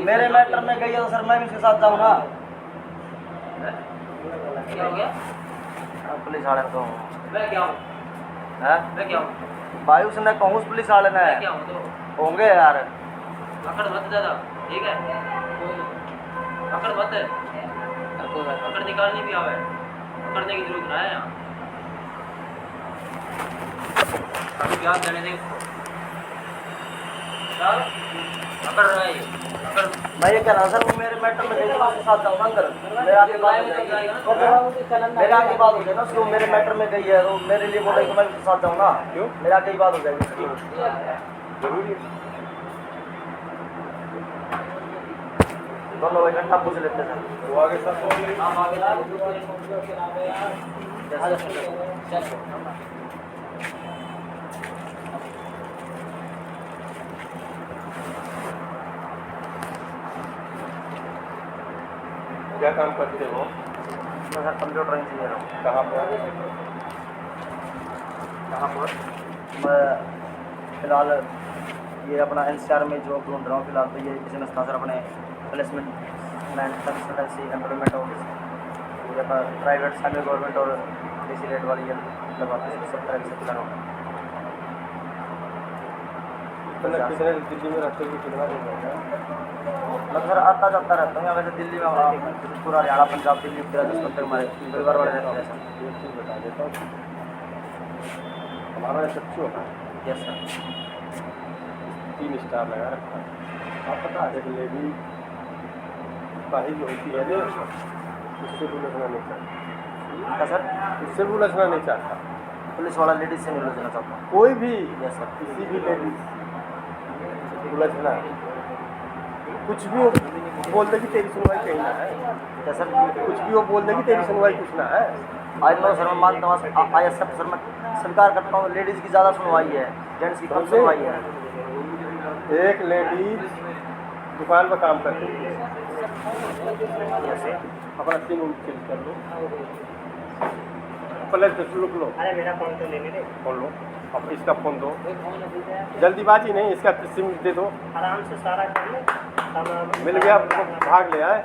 [SPEAKER 1] मेरे मैटर में गई है तो सर मैं भी उसके साथ जाऊंगा।
[SPEAKER 9] क्या हो गया?
[SPEAKER 1] पुलिस वाले को
[SPEAKER 9] मैं क्या हूँ?
[SPEAKER 1] है
[SPEAKER 9] मैं क्या हूँ?
[SPEAKER 1] भाई उसने कहूँ पुलिस वाले ने
[SPEAKER 9] मैं क्या हूँ तो?
[SPEAKER 1] होंगे यार।
[SPEAKER 9] पकड़ मत ज़्यादा, ठीक है? पकड़ मत, पकड़ निकालनी भी आवे, पकड़ने की जरूरत ना है यहाँ। अभी क्या देने दे उसको। चल, पकड़ रहा है ये, पकड़।
[SPEAKER 1] मैं ये कह रहा हूँ सर, वो मेरे मैटर में गई तो मैं उसके साथ जाऊंगा अंदर। मेरा आगे बात हो जाएगी, मेरा आगे बात हो जाएगी ना, उसको मेरे मैटर में गई है तो मेरे लिए बोला तो मैं उसके साथ जाऊंगा।
[SPEAKER 3] क्यों?
[SPEAKER 1] मेरा आगे ही बात हो जाएगी।
[SPEAKER 3] जरूरी है।
[SPEAKER 1] दोनों घंटा पूछ लेते हैं सर।
[SPEAKER 3] वो आगे सब बोल रही है।
[SPEAKER 9] हम आगे
[SPEAKER 3] क्या काम करते हो?
[SPEAKER 1] मैं सर कंप्यूटर इंजीनियर हूँ।
[SPEAKER 3] कहाँ पर?
[SPEAKER 1] कहाँ पर? मैं फिलहाल ये अपना एनसीआर में जॉब ढूंढ रहा हूँ। फिलहाल तो ये बिजनेस था सर, अपने प्लेसमेंट कंसल्टेंसी एम्प्लॉयमेंट ऑफिस, ये प्राइवेट सेमी गवर्नमेंट और डीसी रेट वाली है, लगवाते हैं सब तरह से फिलहाल।
[SPEAKER 3] कितने दिल्ली में रहते हो? कितना दिन हो गया?
[SPEAKER 1] मैं सर आता जाता रहता हूँ। वैसे दिल्ली में हमारा पूरा हरियाणा पंजाब दिल्ली उत्तर राजस्थान तक हमारे परिवार वाले रहते हैं सर।
[SPEAKER 3] एक चीज़ बता देता हूँ, हमारा सच्ची होता है।
[SPEAKER 1] Yes sir.
[SPEAKER 3] 3 स्टार लगा रखा है। आप पता है, एक लेडी पाही जो होती है ना, उससे भी उलझना नहीं चाहता।
[SPEAKER 1] क्या सर?
[SPEAKER 3] उससे भी उलझना नहीं चाहता।
[SPEAKER 1] पुलिस वाला लेडीज से नहीं उलझना चाहता।
[SPEAKER 3] कोई भी,
[SPEAKER 1] यस सर।
[SPEAKER 3] किसी भी लेडीज उलझना, कुछ भी वो बोल देगी तेरी सुनवाई कहीं ना है।
[SPEAKER 1] क्या सर?
[SPEAKER 3] कुछ भी वो बोल देगी तेरी सुनवाई कुछ ना है।
[SPEAKER 1] आज नो सर, मैं मानता हूँ, आई एक्सेप्ट सर, मैं स्वीकार करता हूँ लेडीज़ की ज़्यादा सुनवाई है, जेंट्स की कम सुनवाई है।
[SPEAKER 3] एक लेडीज दुकान पर काम करती है, अपना सीन उन चेंज कर लो, पहले लुक लो।
[SPEAKER 5] अरे मेरा फोन तो लेने दे।
[SPEAKER 3] फोन लो, अब इसका फ़ोन दो, जल्दीबाजी नहीं, इसका सिम दे दो।
[SPEAKER 5] आराम से सारा कर लो।
[SPEAKER 3] मिल गया, भाग ले आए।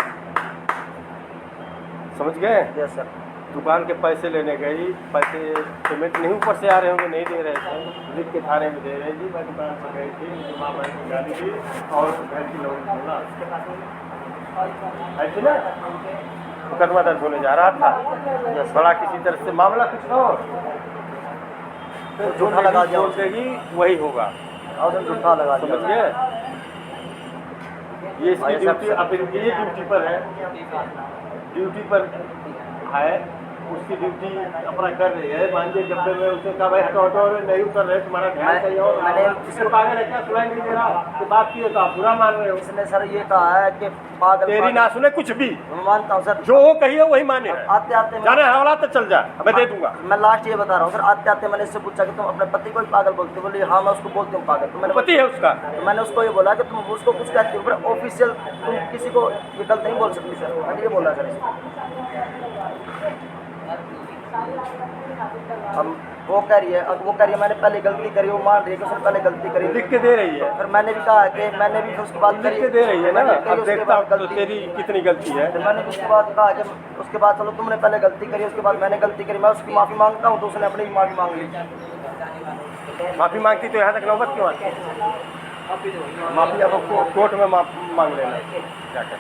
[SPEAKER 3] समझ गए?
[SPEAKER 1] Yes sir.
[SPEAKER 3] दुकान के पैसे लेने गई, पैसे पेमेंट नहीं ऊपर से आ रहे होंगे, नहीं दे रहे थे, लिख के थाने में दे रहे जी मैं दुकान पर गई थी, मुझे माँ बहन को गाली दी और घर की लोग बोला ऐसे ना मुकदमा दर्ज होने जा रहा था। बड़ा किसी तरह से मामला कुछ ना हो तो
[SPEAKER 1] झूठा लगा दिया
[SPEAKER 3] बोल देगी वही होगा।
[SPEAKER 1] और झूठा लगा
[SPEAKER 3] समझ
[SPEAKER 1] दिया।
[SPEAKER 3] गए? ये इसकी ड्यूटी, अब ये ड्यूटी पर है, ड्यूटी पर है, उसकी ड्यूटी अपना कर रही है। मान लीजिए जब मैं उसने कहा भाई हटो हटो, नहीं उतर रहे, तुम्हारा ध्यान चाहिए और
[SPEAKER 1] मैंने
[SPEAKER 3] इससे पागल है क्या, सुनाई नहीं दे रहा तो बात की है तो आप बुरा मान रहे हो।
[SPEAKER 1] इसने सर ये कहा है कि पागल
[SPEAKER 3] तेरी ना सुने कुछ भी,
[SPEAKER 1] मैं मानता हूँ सर।
[SPEAKER 3] जो हो कहिए वही माने है।
[SPEAKER 1] आते आते
[SPEAKER 3] जाने हवाला तो चल जा, मैं दे दूंगा।
[SPEAKER 1] मैं लास्ट ये बता रहा हूँ सर, आते आते मैंने इससे पूछा कि तुम अपने पति को ही पागल बोलते हो? बोली हाँ मैं उसको बोलती हूँ पागल। तो मैंने
[SPEAKER 3] पति है उसका,
[SPEAKER 1] तो मैंने उसको ये बोला कि तुम उसको कुछ कहती हो, फिर ऑफिशियल तुम किसी को ये गलत नहीं बोल सकती सर। मैंने ये बोला सर इसको। हम वो कह रही है, अब वो कह रही है मैंने पहले गलती करी, वो मान रही है कि उसने पहले गलती करी।
[SPEAKER 3] लिख के दे रही है,
[SPEAKER 1] फिर मैंने भी कहा कि मैंने भी फिर उसके बाद
[SPEAKER 3] लिख के दे रही है ना।
[SPEAKER 1] मैंने कही
[SPEAKER 3] अब
[SPEAKER 1] उसके
[SPEAKER 3] देखता
[SPEAKER 1] बाद
[SPEAKER 3] हूँ तो
[SPEAKER 1] गलती।
[SPEAKER 3] तेरी कितनी गलती है।
[SPEAKER 1] फिर मैंने भी उसके बाद कहा कि उसके बाद चलो तुमने पहले गलती करी, उसके बाद मैंने गलती करी, मैं उसकी माफ़ी मांगता हूँ, तो उसने अपनी भी माफ़ी मांग ली।
[SPEAKER 3] माफ़ी मांगती तो यहाँ तक नौबत क्यों आती? माफ़ी अब कोर्ट में मांग लेना जाकर।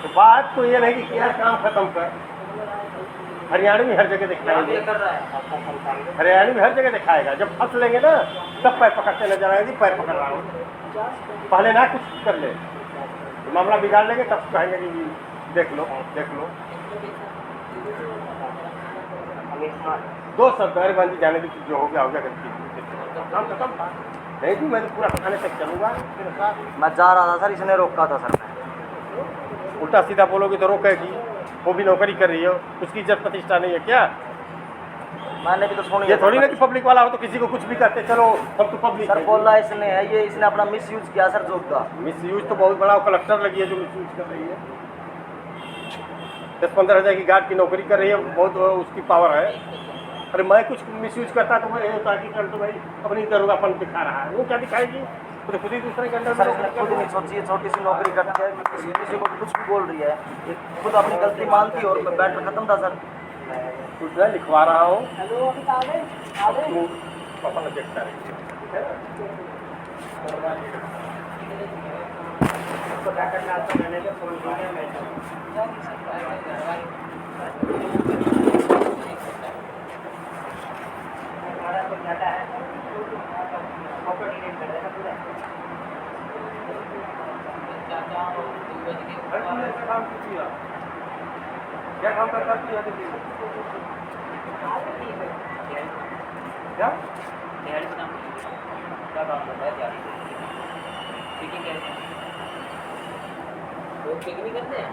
[SPEAKER 3] तो बात तो ये नहीं कि यार काम खत्म कर, हरियाणा में हर जगह दिखाएंगे, हरियाणा में हर जगह दिखाएगा। जब फंस लेंगे ना तब पैर पकड़ते नजर आएगी, पैर पकड़ रहा हूँ, पहले ना कुछ कर ले, मामला बिगाड़ लेंगे तब कहेंगे कि देख लो देख लो। 2 शब्द अरे बंदी जाने की, जो हो गया गलती, काम खत्म। नहीं थी मैं तो पूरा खाने तक चलूँगा तेरे साथ।
[SPEAKER 1] मैं जा रहा था सर, इसने रोका था सर।
[SPEAKER 3] उल्टा सीधा बोलोगे तो रोकेगी। वो भी नौकरी कर रही हो, उसकी इज्जत प्रतिष्ठा नहीं है क्या?
[SPEAKER 1] मैंने भी तो सुनी
[SPEAKER 3] ये
[SPEAKER 1] है
[SPEAKER 3] थोड़ी ना
[SPEAKER 1] सर।
[SPEAKER 3] कि पब्लिक वाला हो तो किसी को कुछ भी कहते चलो हम तो पब्लिक
[SPEAKER 1] सर बोल रहा है इसने है ये, इसने अपना मिस यूज किया सर जॉब का।
[SPEAKER 3] मिस यूज तो बहुत बड़ा कलेक्टर लगी है जो मिस यूज कर रही है। 10-15 हज़ार की गार्ड की नौकरी कर रही है, बहुत उसकी पावर है। अरे मैं कुछ मिस यूज करता तो मैं होता कि कल तो भाई अपनी दरोगापन दिखा रहा है, वो क्या दिखाएगी? वो तो खुद ही दूसरे के अंडर
[SPEAKER 1] सर इसने खुद नहीं सोची है, छोटी सी नौकरी करती है, किसी को कुछ भी बोल रही है, ये खुद अपनी गलती मानती है और बैटर खत्म था सर।
[SPEAKER 3] कुछ है लिखवा रहा हूँ तू अपना देखता रही। क्या काम करता है? क्या
[SPEAKER 9] पिकनिक करते हैं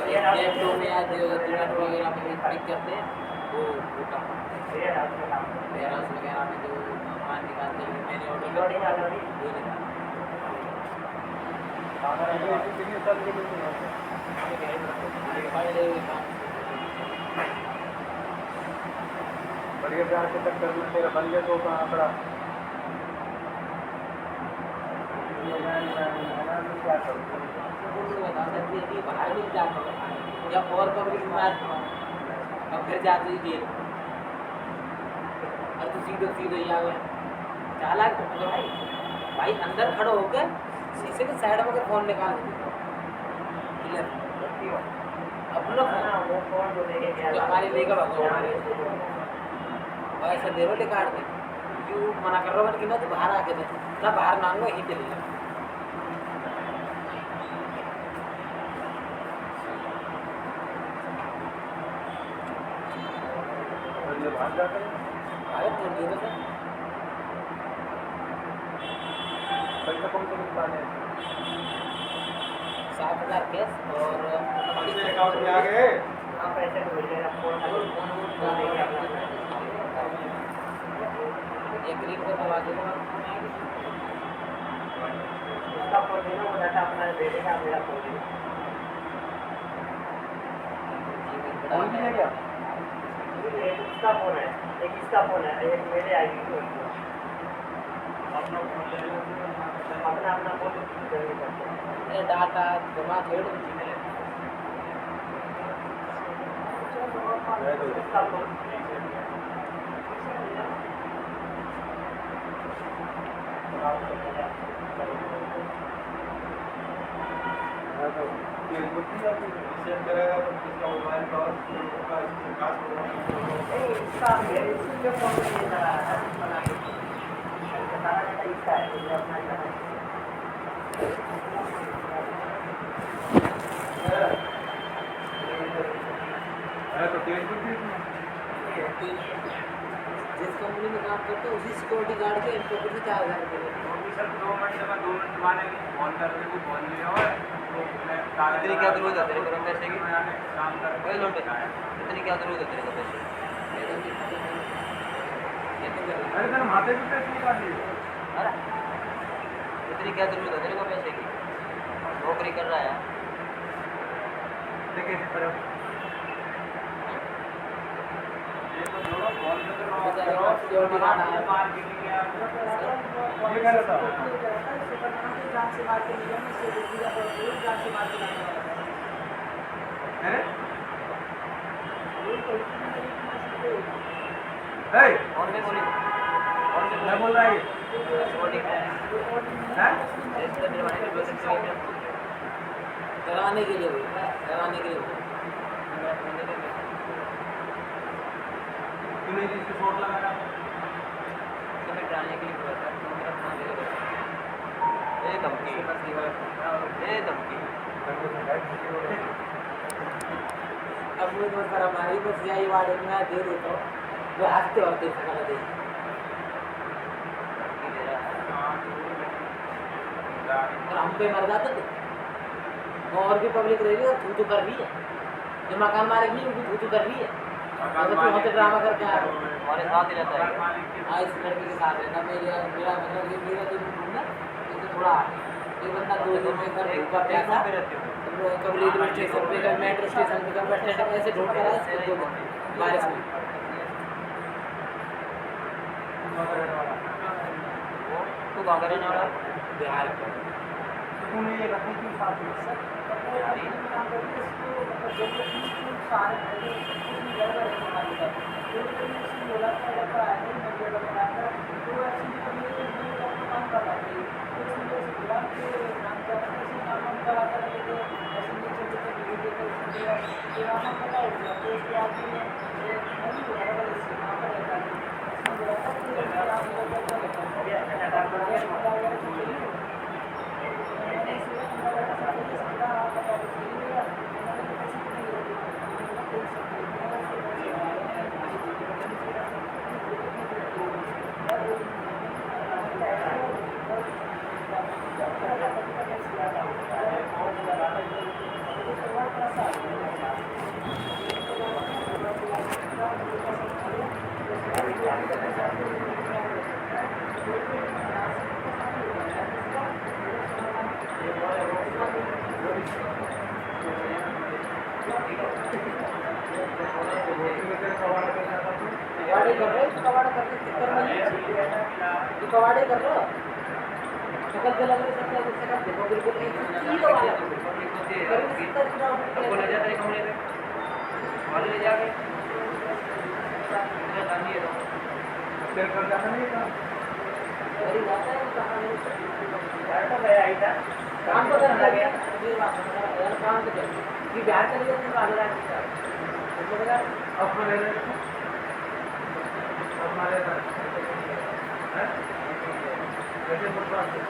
[SPEAKER 9] लैपटॉप में आज जोमेटो वगैरह में पिक करते हैं वो काम वेयरहाउस वगैरह में जो सामान निकालते हैं मैंने ऑर्डर
[SPEAKER 3] बढ़िया प्यार के चक्कर में तेरा बन गया तो कहाँ पड़ा? क्या करूँ?
[SPEAKER 9] बाहर नहीं जाते जब और पब्लिक बात अब फिर जाते ही जेल और तो सीधे सीधे ही आ गए चालाक भाई भाई अंदर खड़े होकर शीशे के साइड में फोन निकाल अपना फोन जो हमारे लेकर हमारे ऐसा देरो ले काट दे क्यों मना कर रहा हूँ कि ना तो बाहर आके दे ना बाहर मांगो ही चले जाओ
[SPEAKER 3] बाहर जाकर
[SPEAKER 9] आए तो दे दो
[SPEAKER 3] पैसा कौन सा निकाले?
[SPEAKER 9] 7,000 कैश और
[SPEAKER 3] अकाउंट में आ गए।
[SPEAKER 9] पैसे तो मिल जाएगा फोन ये ग्रीन को दबा दो उसका फोन देना वो डाटा अपना दे देगा मेरा फोन
[SPEAKER 3] कौन सी है क्या?
[SPEAKER 9] एक इसका फोन है एक इसका फोन है एक मेरे आईडी को अपना अपना फोन डाटा जमा छोड़ इसका फोन
[SPEAKER 3] करेगा तो किसका मोबाइल का विकास
[SPEAKER 9] इसका मेरे इसके फोन में ये लगा है बना के सारा डाटा इसका है ये अपना
[SPEAKER 3] है तो तेज
[SPEAKER 9] जिस कंपनी में काम करते हैं उसी सिक्योरिटी गार्ड के इनको कुछ 4,000 रुपये
[SPEAKER 8] सर 2 मिनट में 2 मिनट मानेंगे फोन करके वो फोन लिया हुआ है
[SPEAKER 9] इतनी क्या जरूरत है तेरे को पैसे की
[SPEAKER 8] काम कर
[SPEAKER 9] कोई लोटे इतनी क्या जरूरत है तेरे को पैसे
[SPEAKER 8] अरे सर माथे पे पैसे निकाल लिए
[SPEAKER 9] अरे इतनी क्या जरूरत है तेरे को पैसे की नौकरी कर रहा है
[SPEAKER 8] देखिए पर ये तो जोड़ो फोन पे तो
[SPEAKER 9] सिक्योरिटी गार्ड आया
[SPEAKER 8] मार्केटिंग के
[SPEAKER 3] ये कह रहा था
[SPEAKER 9] और मैं बोली
[SPEAKER 3] मैं बोल रहा है
[SPEAKER 9] डराने के लिए डराने के लिए
[SPEAKER 8] तूने जिसको शॉट लगाया
[SPEAKER 9] तुम्हें डराने के लिए बोला था तुम मेरा फोन ले लो ए धमकी अब मैं तो कर हमारी बस यही वार्ड में दे देता हूँ जो हंसते और दे सका दे और हम पे मर जाते थे और भी पब्लिक रहेगी और तू तो कर रही है जो मकान मालिक नहीं उनको तू कर रही है तो तू वहाँ पे ड्रामा करके आ रहा है
[SPEAKER 8] हमारे साथ ही रहता है।
[SPEAKER 9] हाँ इस लड़के के साथ रहना मेरा मेरा मतलब ये मेरा जो ढूंढना ये थोड़ा ये बंदा 2 दिन में घर भूखा प्यासा कभी रेलवे स्टेशन पे कभी मेट्रो स्टेशन पे कभी बस स्टैंड पे ऐसे ढूंढ कर आया इसको 2 दिन बारिश में
[SPEAKER 8] तू कहाँ का रहने वाला?
[SPEAKER 9] बिहार का
[SPEAKER 5] तूने ये रखी थी साथ में
[SPEAKER 9] कवाड़े कर रहे हो कवाड़ा करके चक्कर में ये कवाड़े कर रहे हो शक्ल से लग रही है शक्ल देखो बिल्कुल सीधा वाला
[SPEAKER 8] आपको ले जाते हैं कमरे पे वाले ले जाके
[SPEAKER 5] तेरे घर जाता नहीं था
[SPEAKER 9] अरे जाता है
[SPEAKER 5] जाता गया आई था
[SPEAKER 9] काम तो करना गया यार काम तो कर कि बिहार चले जाते तो आगे जाके
[SPEAKER 5] अपने हमारे हैं कैसे फुटबॉल से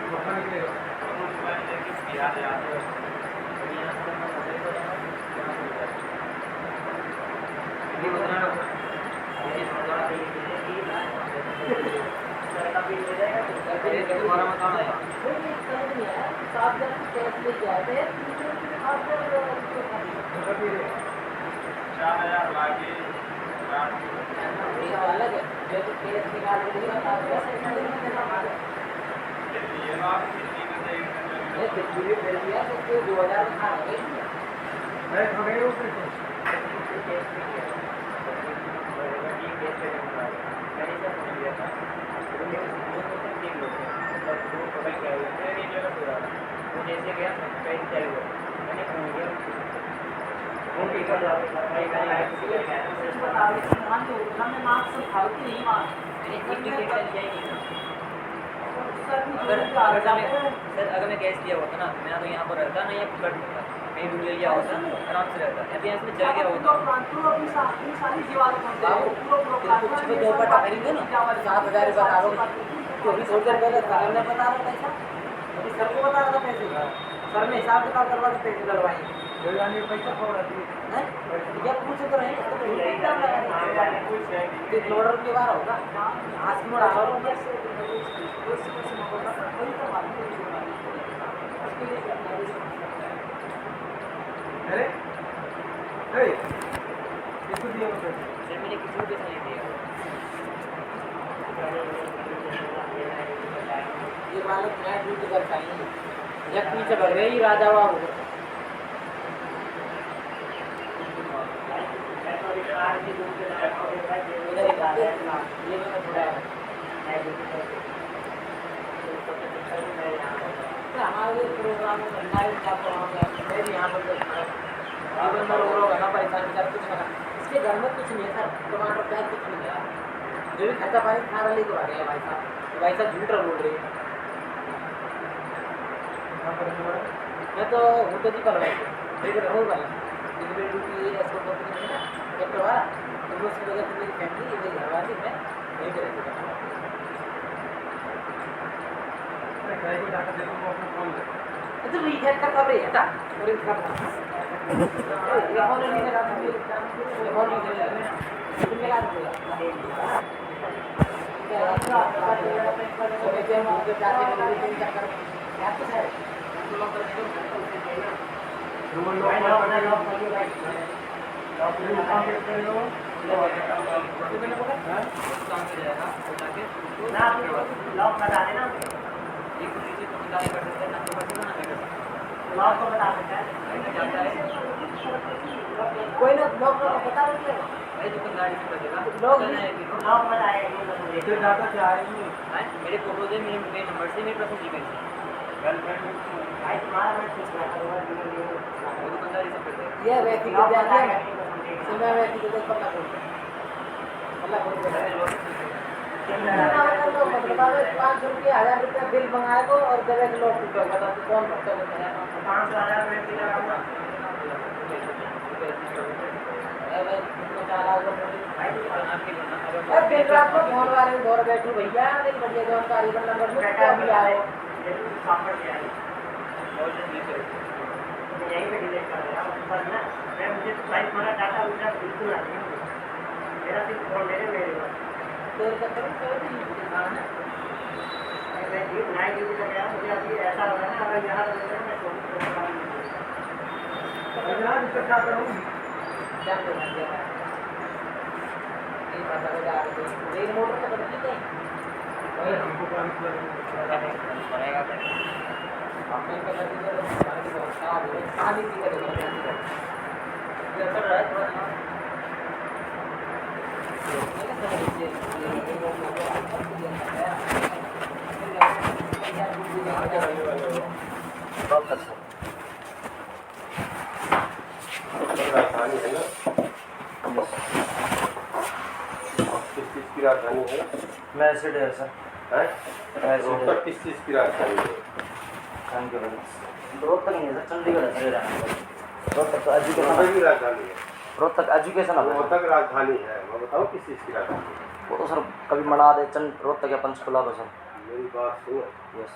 [SPEAKER 5] वहाँ निकलेगा
[SPEAKER 8] ये बताना तुम्हारा मकान है।
[SPEAKER 9] अलग है जब केस निकाल के लिए ये पूरी कर दिया तो 2000 खा गए
[SPEAKER 5] मैं थोड़े रुपए
[SPEAKER 8] अगर मैं कैश दिया होता ना मैं तो यहाँ पर रहता ना यहाँ कट होता कहीं भी ले लिया होता आराम से रहता या तो यहाँ से चल गया होता
[SPEAKER 9] कुछ भी 2 पटा खरीदो ना 7000 बता रहा हूँ तो अभी थोड़ी देर पहले सर ने बता रहा पैसा अभी सर को बता रहा था पैसे सर ने हिसाब किताब करवा के पैसे डलवाए
[SPEAKER 5] पैसा खोल रही
[SPEAKER 9] हैं क्या पूछ तो रहे तो बहुत टाइम लगा ये लोडर के बार होगा आज की मोड़ आ रहा
[SPEAKER 5] अरे ए इसको दिया मुझे
[SPEAKER 8] मैंने किसी को पैसा नहीं दिया
[SPEAKER 9] ये बालक मैं ड्यूटी कर पाएंगे जब पीछे भग रहे ही राजा हुआ होगा ये मैं थोड़ा हमारे प्रोग्राम में करना है क्या मेरी यहाँ पर जीवन में रो रो ना परेशान कर कुछ ना इसके घर में कुछ नहीं था टमाटर प्याज कुछ नहीं गया जो भी खर्चा पानी खा रहा लेके आ रहे हैं भाई साहब झूठ बोल रही है मैं तो होते जी कर रहा ठीक है हो वाला मेरी ड्यूटी ऐसे कंपनी में ना एक बार तो उसकी वजह से मेरी फैमिली मेरी घरवाली मैं यहीं पे रहती हूँ
[SPEAKER 5] कहीं को जाकर देखो वो अपना फोन ले
[SPEAKER 9] तो रिजेक्ट का खबर है था और इसका ये और नहीं लगा ये और नहीं लगा तुम लगा दो क्या अच्छा तो मैं क्या मुझे जाके मेरे चक्कर क्या तो है उसको लॉक करने दो। तो मैंने बोला काम कर जाएगा उठा के
[SPEAKER 5] लॉक बता देना,
[SPEAKER 9] एक चीज तो बता कर देते हैं ना, तो बता ना
[SPEAKER 5] लॉक को बता सकता है।
[SPEAKER 9] जाता है
[SPEAKER 2] कोई ना लोग बता देंगे
[SPEAKER 9] भाई दुकानदार से कर देगा
[SPEAKER 2] लोग
[SPEAKER 5] लॉक बताएगा फिर डाटा चाहेंगे।
[SPEAKER 9] मेरे फोटोज है, मेरे नंबर से, मेरे पर्सनल जीमेल से
[SPEAKER 5] भाई तुम्हारा मैं पूछ रहा था
[SPEAKER 9] वो दुकानदार ही सब कर देगा।
[SPEAKER 2] ये व्यक्ति को ध्यान दिया समय व्यक्ति को पता बोल अल्लाह को बता दो 500 रुपये 1000 रुपये बिल मंगाए को और जब एक लोग बता तो कौन भरता है
[SPEAKER 5] 5,000 रुपये की
[SPEAKER 2] दिन रात को फोन वाले दौर बैठू भैया नहीं बढ़िया जानकारी का नंबर क्या भी आए
[SPEAKER 5] यहीं पे डिलीट कर दिया पर ना मैं मुझे साइट वाला डाटा उनका बिल्कुल नहीं है। मेरा सिर्फ फोन मेरे
[SPEAKER 2] देर तक करें
[SPEAKER 5] मैं जीत नाइट ड्यूटी पे गया, मुझे अभी ऐसा हो रहा है ना अगर यहाँ रहेगा मैं फोन यहाँ दिक्कत क्या करूँ
[SPEAKER 2] क्या करना है ये पता लगा रेल मोटर तो बदली नहीं
[SPEAKER 5] हमको काम
[SPEAKER 9] पड़ेगा
[SPEAKER 2] आपने का लगी तो पानी बहुत खराब हो गया पानी पी कर
[SPEAKER 9] ये कर रहा है थोड़ा
[SPEAKER 3] राजधानी है ना, किस चीज़ की राजधानी है?
[SPEAKER 1] मैसेज है सर,
[SPEAKER 3] रोहतक किस चीज़ की राजधानी है?
[SPEAKER 1] रोहतक नहीं है सर, चंडीगढ़ है सर। रोहतक तो
[SPEAKER 3] रोहतक
[SPEAKER 1] एजुकेशन,
[SPEAKER 3] की राजधानी है।
[SPEAKER 1] रोहतक एजुकेशन है।
[SPEAKER 3] रोहतक राजधानी है, मैं बताऊँ किस चीज़ की राजधानी है?
[SPEAKER 1] वो तो सर कभी मना दे रोहतक या पंचकुला को सर।
[SPEAKER 3] मेरी बात सुनो,
[SPEAKER 1] यस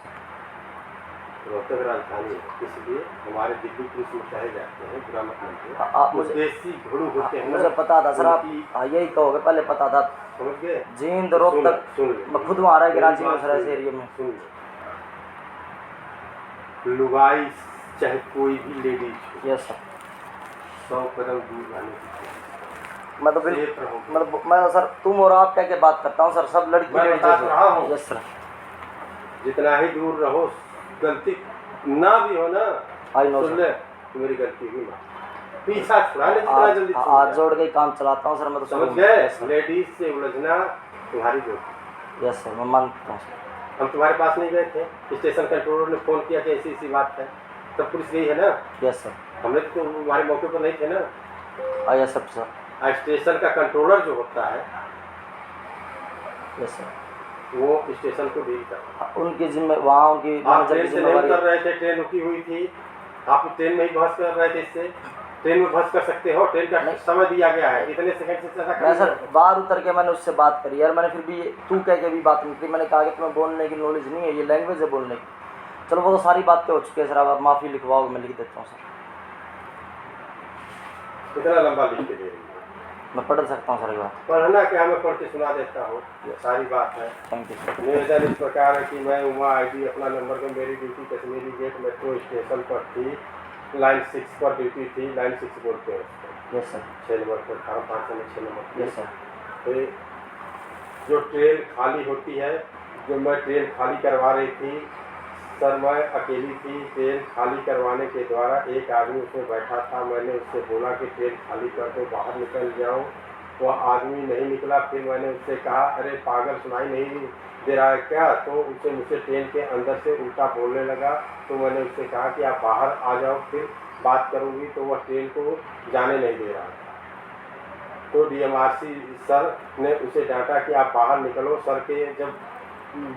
[SPEAKER 3] रोहतक राजधानी है, इसलिए हमारे दिल्ली पुलिस में कहे जाते हैं बुरा मत मानिए,
[SPEAKER 1] आप
[SPEAKER 3] कुछ
[SPEAKER 1] मुझे
[SPEAKER 3] देसी घोड़ू होते हैं ना,
[SPEAKER 1] मुझे पता था सर, आप
[SPEAKER 3] उनकी-
[SPEAKER 1] हाँ यही कहोगे, पहले पता था।
[SPEAKER 3] समझ गए?
[SPEAKER 1] जींद रोहतक
[SPEAKER 3] सुन ले।
[SPEAKER 1] मैं खुद वहाँ रहा कराची में
[SPEAKER 3] मेरी
[SPEAKER 1] सर,
[SPEAKER 3] बात
[SPEAKER 1] ऐसे एरिया में।
[SPEAKER 3] सुन ले। लुगाई चाहे कोई भी लेडीज हो,
[SPEAKER 1] यस सर,
[SPEAKER 3] 100 कदम दूर रहने की
[SPEAKER 1] मैं तो बिल्कुल मैं तो सर तुम और आप क्या बात करता हूँ सर, सब लड़की
[SPEAKER 3] मैं बता रहा हूँ।
[SPEAKER 1] यस सर,
[SPEAKER 3] जितना ही दूर रहो, गलती ना भी हो ना,
[SPEAKER 1] आई नो
[SPEAKER 3] सुन
[SPEAKER 1] सर।
[SPEAKER 3] ले, तो मेरी गलती हुई ना, पीछा छुड़ा ले जितना जल्दी छूट
[SPEAKER 1] आज
[SPEAKER 3] जाए।
[SPEAKER 1] जोड़ के ही काम चलाता हूँ सर मैं तो।
[SPEAKER 3] समझ गए? लेडीज से उलझना तुम्हारी गलती।
[SPEAKER 1] यस सर, मैं मानता हूँ सर।
[SPEAKER 3] हम तुम्हारे पास नहीं गए थे, स्टेशन कंट्रोलर ने फोन किया कि ऐसी ऐसी बात है, तब पुलिस गई है ना,
[SPEAKER 1] यस सर,
[SPEAKER 3] हमने तो तुम्हारे मौके पर नहीं थे ना।
[SPEAKER 1] यस सर सर,
[SPEAKER 3] स्टेशन का कंट्रोलर जो होता है
[SPEAKER 1] यस सर,
[SPEAKER 3] वो स्टेशन को डील करता है।
[SPEAKER 1] उनकी जिम्मे वहाँ उनकी
[SPEAKER 3] आप
[SPEAKER 1] मैनेजर
[SPEAKER 3] ट्रेन
[SPEAKER 1] की
[SPEAKER 3] से नहीं
[SPEAKER 1] जिम्मेवारी।
[SPEAKER 3] उतर रहे थे, ट्रेन रुकी हुई थी, आप ट्रेन में ही बहस कर रहे थे, इससे ट्रेन में बहस कर सकते हो, ट्रेन का समय दिया गया है, इतने सेकंड से ज़्यादा
[SPEAKER 1] मैं सर बाहर उतर के मैंने उससे बात करी यार, मैंने फिर भी तू कह के भी बात नहीं की। मैंने कहा कि तुम्हें बोलने की नॉलेज नहीं है, ये लैंग्वेज है बोलने की। चलो वो तो सारी बातें हो चुकी है सर, अब आप माफ़ी लिखवाओगे, मैं लिख देता हूँ सर।
[SPEAKER 3] इतना लंबा लिख के दे रही है,
[SPEAKER 1] मैं पढ़ सकता हूँ सर ये बात।
[SPEAKER 3] पढ़ना क्या, मैं पढ़ के सुना देता हूँ, ये सारी बात है।
[SPEAKER 1] Thank you sir.
[SPEAKER 3] निवेदन इस प्रकार है कि मैं उमा आईडी अपना नंबर को, मेरी duty Kashmiri gate metro station पर थी, लाइन 6 पर ड्यूटी थी, लाइन 6 बोलते हैं उसको,
[SPEAKER 1] यस सर,
[SPEAKER 3] 6 नंबर पर, 5 में 6 नंबर पर।
[SPEAKER 1] यस सर,
[SPEAKER 3] तो जो ट्रेन खाली होती है, जो मैं ट्रेन खाली करवा रही थी सर, मैं अकेली थी, ट्रेन खाली करवाने के द्वारा एक आदमी उसमें बैठा था, मैंने उससे बोला कि ट्रेन खाली कर दो, बाहर निकल जाओ, वह आदमी नहीं निकला। फिर मैंने उससे कहा अरे पागल सुनाई नहीं दे रहा है क्या, तो उससे मुझसे ट्रेन के अंदर से उल्टा बोलने लगा। तो मैंने उससे कहा कि आप बाहर आ जाओ, फिर बात करूँगी, तो वह ट्रेन को जाने नहीं दे रहा था। तो DMRC सर ने उसे डांटा कि आप बाहर निकलो। सर के जब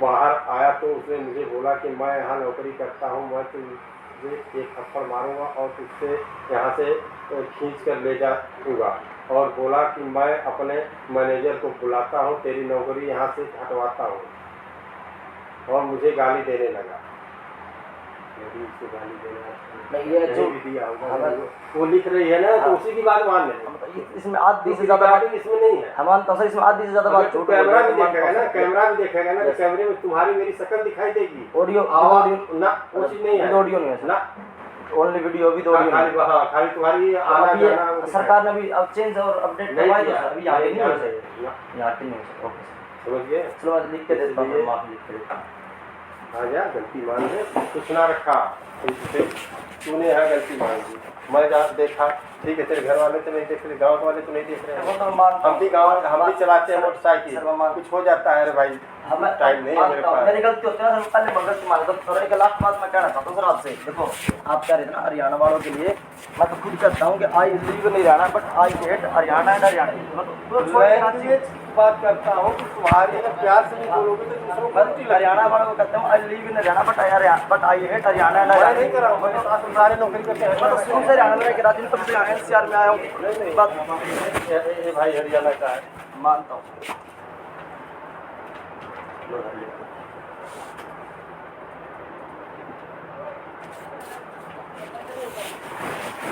[SPEAKER 3] बाहर आया तो उसने मुझे बोला कि मैं यहाँ नौकरी करता हूँ, मैं तुझे एक थप्पड़ मारूंगा और तुझसे यहाँ से खींच कर ले जाऊँगा, और बोला कि मैं अपने मैनेजर को बुलाता हूँ, तेरी नौकरी यहाँ से हटवाता हूँ, और मुझे गाली देने लगा। यदि उसको गाली देना
[SPEAKER 1] नहीं, ये जो
[SPEAKER 3] नहीं भी दिया होगा,
[SPEAKER 1] हमें-
[SPEAKER 3] वो लिख रही है ना, तो उसी की बात मान ले।
[SPEAKER 1] इसमें आधी से
[SPEAKER 3] दूसरी
[SPEAKER 1] ज़्यादा
[SPEAKER 3] बात इसमें नहीं है।
[SPEAKER 1] हम मानता हूँ सर, इसमें आधी से ज़्यादा
[SPEAKER 3] अगर
[SPEAKER 1] बात
[SPEAKER 3] तो
[SPEAKER 1] झूठ
[SPEAKER 3] कैमरा भी
[SPEAKER 1] बोल रहे
[SPEAKER 3] देखेगा ना,
[SPEAKER 1] हैं,
[SPEAKER 3] कैमरा भी देखेगा ना, तो
[SPEAKER 1] Yes.
[SPEAKER 3] कैमरे में तुम्हारी मेरी शक्ल दिखाई देगी।
[SPEAKER 1] ऑडियो
[SPEAKER 3] आवाज
[SPEAKER 1] ऑडियो
[SPEAKER 3] ना, वो चीज नहीं है।
[SPEAKER 1] ऑडियो नहीं है सर,
[SPEAKER 3] ना,
[SPEAKER 1] ओनली वीडियो भी ऑडियो नहीं
[SPEAKER 3] खाली
[SPEAKER 1] है।
[SPEAKER 3] हाँ, खाली तुम्हारी आना
[SPEAKER 1] अब ये
[SPEAKER 3] जाना वो दिखाई-
[SPEAKER 1] सरकार ने भी अब चेंज और अपडेट
[SPEAKER 3] नहीं
[SPEAKER 1] करवाई तो
[SPEAKER 3] किया,
[SPEAKER 1] सर, अभी यहाँ पे नहीं हो
[SPEAKER 3] ना,
[SPEAKER 1] सर,
[SPEAKER 3] ना,
[SPEAKER 1] यहाँ पे नहीं हो सर। ओके सर,
[SPEAKER 3] समझ गए?
[SPEAKER 1] चलो मैं लिख के देता हूँ, माफी लिख के देता हूँ।
[SPEAKER 3] आ जा, गलती मान ले, कुछ ना रखा इससे, तूने यहाँ गलती मान ली। मैं जहाँ देखा, ठीक है, तेरे घर वाले तो नहीं देख रहे, गाँव वाले तो नहीं देख रहे
[SPEAKER 1] वो
[SPEAKER 3] हैं।
[SPEAKER 1] तो मैं मानता
[SPEAKER 3] हम भी
[SPEAKER 1] हूँ,
[SPEAKER 3] हम भी चलाते हैं
[SPEAKER 1] सर,
[SPEAKER 3] मोटरसाइकिल,
[SPEAKER 1] सर, मैं मान-
[SPEAKER 3] कुछ हो जाता है। अरे भाई
[SPEAKER 1] हमें
[SPEAKER 3] टाइम नहीं है मेरे
[SPEAKER 1] मानता हूँ,
[SPEAKER 3] पास।
[SPEAKER 1] मेरी गलती होती है ना सर, पहले मैं गलती मान लेता हूँ। और एक लास्ट बात मैं कहना चाहता हूँ सर आपसे, देखो आप कह रहे थे ना हरियाणा वालों के लिए, मैं तो खुद कहता हूँ कि आई लीव नहीं रहना, but I hate Haryana and Haryana.
[SPEAKER 3] मैं बात करता हूँ कि तुम्हारे अगर प्यार से नहीं बोलोगे तो दूसरों को उल्टी लगेगी।
[SPEAKER 1] हरियाणा वालों को कहता हूँ I leave in Haryana but I hate Haryana and
[SPEAKER 3] मैं नहीं
[SPEAKER 1] हरियाणा।
[SPEAKER 3] कर रहा हूँ, मैं साथ में सारे नौकरी करते हैं।
[SPEAKER 1] मैं तो शुरू से हरियाणा में रह के राजनीति तब से एनसीआर में आया हूँ,
[SPEAKER 3] नहीं,
[SPEAKER 1] बात
[SPEAKER 3] ये भाई हरियाणा का है।
[SPEAKER 1] मानता हूँ।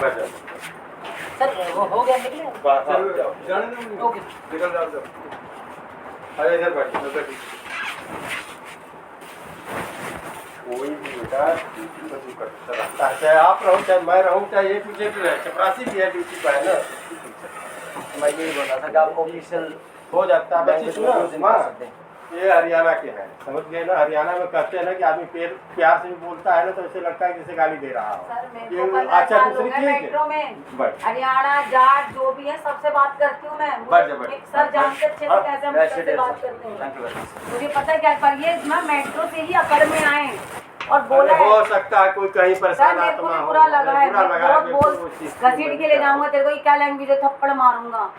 [SPEAKER 3] बैठ जाओ।
[SPEAKER 7] सर वो हो गया निकले
[SPEAKER 3] बात जाओ।
[SPEAKER 7] ओके
[SPEAKER 3] निकल जाओ जाओ। अरे इधर बैठ बैठ। कोई भी बेटा ड्यूटी पर जो करता रहता है, चाहे आप रहो चाहे मैं रहूँ चाहे ये पूछे भी रहे, चपरासी भी है ड्यूटी पर है ना।
[SPEAKER 1] मैं यही बोल रहा था कि आप ऑफिशियल
[SPEAKER 3] हो जाता है। बच्ची सुनो माँ, ये हरियाणा के हैं, समझ गए ना। हरियाणा में कहते हैं ना कि आदमी प्यार से भी बोलता है ना, तो ऐसे लगता है जैसे गाली दे रहा हो।
[SPEAKER 2] सर मेरे
[SPEAKER 3] ये
[SPEAKER 2] को 15
[SPEAKER 3] अच्छा
[SPEAKER 2] साल हो
[SPEAKER 3] दूसरी
[SPEAKER 2] गए
[SPEAKER 3] चीज है।
[SPEAKER 2] मेट्रो में,
[SPEAKER 3] बट
[SPEAKER 2] हरियाणा जाट जो भी है सबसे बात करती हूँ मैं।
[SPEAKER 3] बट जा, बट।
[SPEAKER 2] एक सर जानते अच्छे से कैसे हम कैसे बात करते हैं।
[SPEAKER 1] Thank you very much.
[SPEAKER 2] मुझे पता है क्या, पर ये ना मेट्रो से ही अकड़ में आए और बोला
[SPEAKER 3] अरे
[SPEAKER 2] है
[SPEAKER 3] हो सकता है कोई कहीं
[SPEAKER 2] सर
[SPEAKER 3] परेशान
[SPEAKER 2] मेरे को
[SPEAKER 3] आत्मा
[SPEAKER 2] भी
[SPEAKER 3] हो।
[SPEAKER 2] बुरा लगा है,
[SPEAKER 3] बुरा लगा है,
[SPEAKER 2] बहुत
[SPEAKER 3] बिल्कुल
[SPEAKER 2] बोल
[SPEAKER 3] वो चीज़ को
[SPEAKER 2] घसीट के ले जाऊंगा तेरे को, ये क्या लैंग्वेज है, थप्पड़ मारूंगा।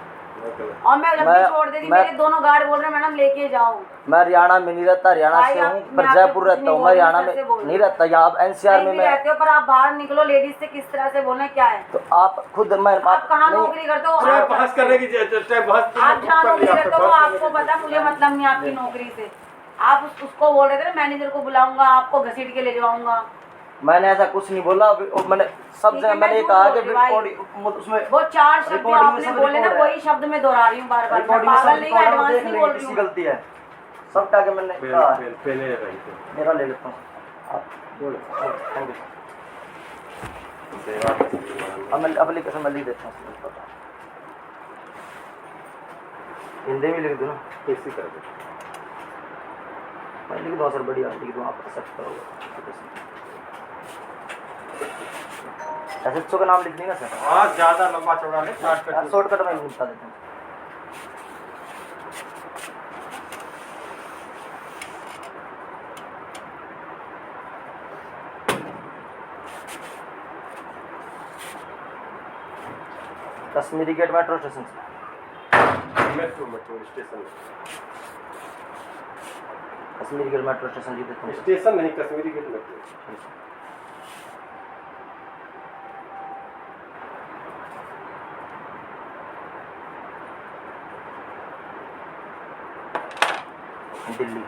[SPEAKER 2] और मैं जब भी
[SPEAKER 1] मैं-
[SPEAKER 2] छोड़ देती,
[SPEAKER 1] मैं-
[SPEAKER 2] मेरे दोनों गार्ड बोल रहे हैं मैडम लेके जाओ।
[SPEAKER 1] मैं हरियाणा में नहीं रहता, हरियाणा
[SPEAKER 2] भाई,
[SPEAKER 1] से
[SPEAKER 2] आप-
[SPEAKER 1] हूँ,
[SPEAKER 2] मैं
[SPEAKER 1] पर
[SPEAKER 2] आपसे
[SPEAKER 1] जयपुर
[SPEAKER 2] कुछ
[SPEAKER 1] रहता
[SPEAKER 2] नहीं
[SPEAKER 1] हूँ।
[SPEAKER 2] बोल
[SPEAKER 1] मैं
[SPEAKER 2] रही,
[SPEAKER 1] हरियाणा
[SPEAKER 2] सर से
[SPEAKER 1] में
[SPEAKER 2] बोल रही
[SPEAKER 1] नहीं रहता, यहाँ आप एनसीआर
[SPEAKER 2] कहीं
[SPEAKER 1] में
[SPEAKER 2] भी
[SPEAKER 1] मैं,
[SPEAKER 2] रहते हो पर आप बाहर निकलो, लेडीज से किस तरह से बोलना क्या है।
[SPEAKER 1] तो आप खुद मैं
[SPEAKER 2] आप कहाँ
[SPEAKER 1] नहीं-
[SPEAKER 2] नौकरी करते हो?
[SPEAKER 3] अरे
[SPEAKER 2] आप
[SPEAKER 3] बहस करने की चाहे बहस
[SPEAKER 2] आप जहाँ नौकरी करते हो आपको पता, मुझे मतलब नहीं आपकी नौकरी से। आप उसको बोल रहे थे ना मैनेजर को बुलाऊंगा, आपको घसीट के ले जाऊंगा।
[SPEAKER 1] मैंने ऐसा कुछ नहीं बोला। मैंने सब
[SPEAKER 2] ठीक है,
[SPEAKER 1] जगह मैंने ये
[SPEAKER 2] मैं
[SPEAKER 1] कहा
[SPEAKER 2] झूठ
[SPEAKER 1] कि
[SPEAKER 2] बोल रही भाई।
[SPEAKER 1] रिकॉर्डिंग उसमें
[SPEAKER 2] वो 4 शब्द जो
[SPEAKER 1] रिकॉर्डिंग में
[SPEAKER 2] आपने
[SPEAKER 1] सब
[SPEAKER 2] बोले ना
[SPEAKER 1] रिकॉर्ड है।
[SPEAKER 2] वही शब्द में दोहरा रही हूँ बार बार। मैं
[SPEAKER 1] रिकॉर्डिंग में सब
[SPEAKER 2] पागल नहीं हूँ,
[SPEAKER 1] रिकॉर्ड है,
[SPEAKER 2] एडवांस
[SPEAKER 1] देख
[SPEAKER 2] नहीं
[SPEAKER 1] लेंगे
[SPEAKER 2] बोल रही
[SPEAKER 1] किसी
[SPEAKER 2] हूँ।
[SPEAKER 1] गलती है सब क्या कि मैंने कहा है।
[SPEAKER 3] पहले रही थे।
[SPEAKER 1] मेरा ले लेता हूँ आप
[SPEAKER 3] बोलो।
[SPEAKER 1] Thank you.
[SPEAKER 3] सेवा का सम्मान।
[SPEAKER 1] अब एप्लीकेशन मैं लिख देता हूँ, हिंदी में लिख दूँ ना,
[SPEAKER 3] कैसे कर दो?
[SPEAKER 1] मैं लिख दूँ सर, बढ़िया लिख दूँ, आप एक्सेप्ट करोगे। एसएचओ का नाम लिख देंगे सर,
[SPEAKER 3] आज ज्यादा लंबा चौड़ा नहीं,
[SPEAKER 1] शॉर्टकट में बता देता हूँ। कश्मीरी गेट मेट्रो स्टेशन से,
[SPEAKER 3] metro station.
[SPEAKER 1] Kashmiri gate metro station लिख देता हूँ।
[SPEAKER 3] स्टेशन नहीं, कश्मीरी गेट मेट्रो।
[SPEAKER 1] दिल्ली।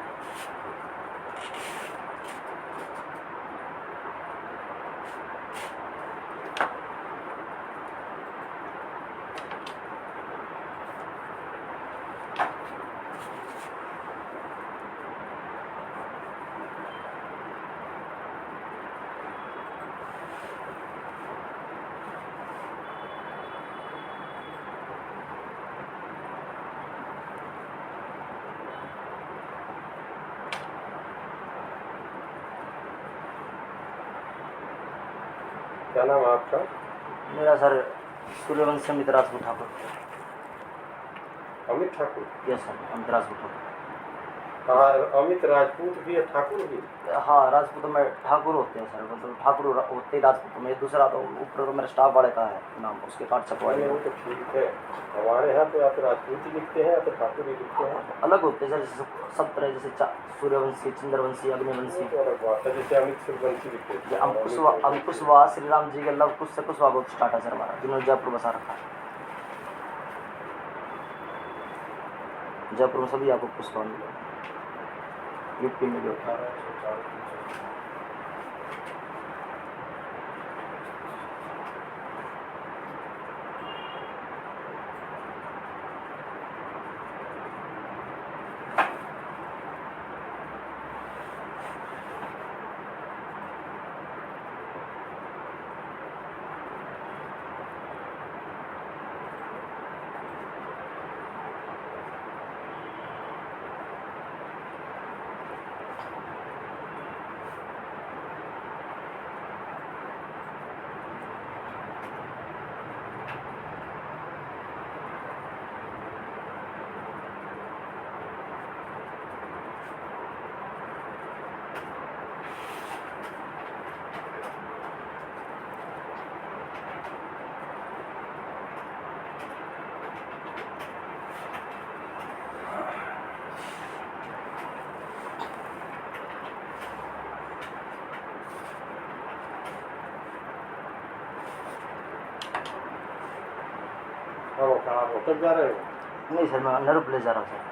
[SPEAKER 3] क्या नाम है आपका?
[SPEAKER 1] मेरा sir Suryavanshi Amit Rajput Thakur.
[SPEAKER 3] Amit Thakur.
[SPEAKER 1] Yes sir, Amit Rajput Thakur.
[SPEAKER 3] हाँ, अमित राजपूत भी है, ठाकुर भी।
[SPEAKER 1] हाँ, राजपूत में ठाकुर होते हैं सर, मतलब ठाकुर होते ही राजपूत में। दूसरा तो ऊपर तो मेरे स्टाफ वाले का है नाम, उसके कार्ड छपवाए
[SPEAKER 3] वो तो ठीक है। हमारे यहाँ तो या तो राजपूत ही लिखते हैं या तो ठाकुर ही लिखते हैं।
[SPEAKER 1] अलग होते हैं सर, जैसे सब तरह, जैसे सूर्यवंशी, चंद्रवंशी, अग्निवंशी।
[SPEAKER 3] तो अलग बात है, जैसे अमित सूर्यवंशी लिखते हैं।
[SPEAKER 1] अंकुशवा श्री राम जी के लव कुश से कुशवा को स्टार्ट है सर हमारा, जिन्होंने जयपुर बसा रखा है। जयपुर में सभी आपको कुशवा मिलेगा, यूपी में भी होता है।
[SPEAKER 3] कहाँ होटल जा रहे हो?
[SPEAKER 1] नहीं सर, मैं नेहरू प्लेस जा रहा हूँ सर।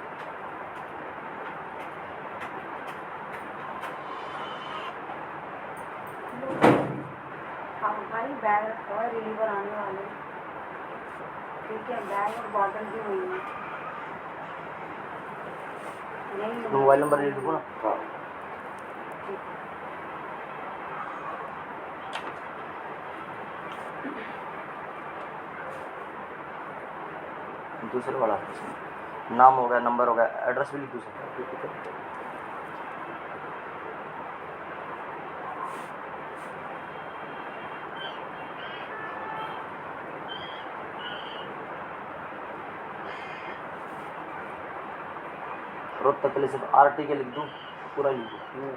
[SPEAKER 2] हाँ भाई, बैग रखा हुआ है, रिलीवर आने वाले, ठीक है, बैग और बॉटल भी वही है। यही
[SPEAKER 1] मोबाइल नंबर लिख दो ना।
[SPEAKER 3] हाँ।
[SPEAKER 1] दूसरे वाला नाम हो गया, नंबर हो गया, एड्रेस भी लिख दो सर। रोहतक के लिए सिर्फ RT के लिख दूँ, पूरा लिख दूँ?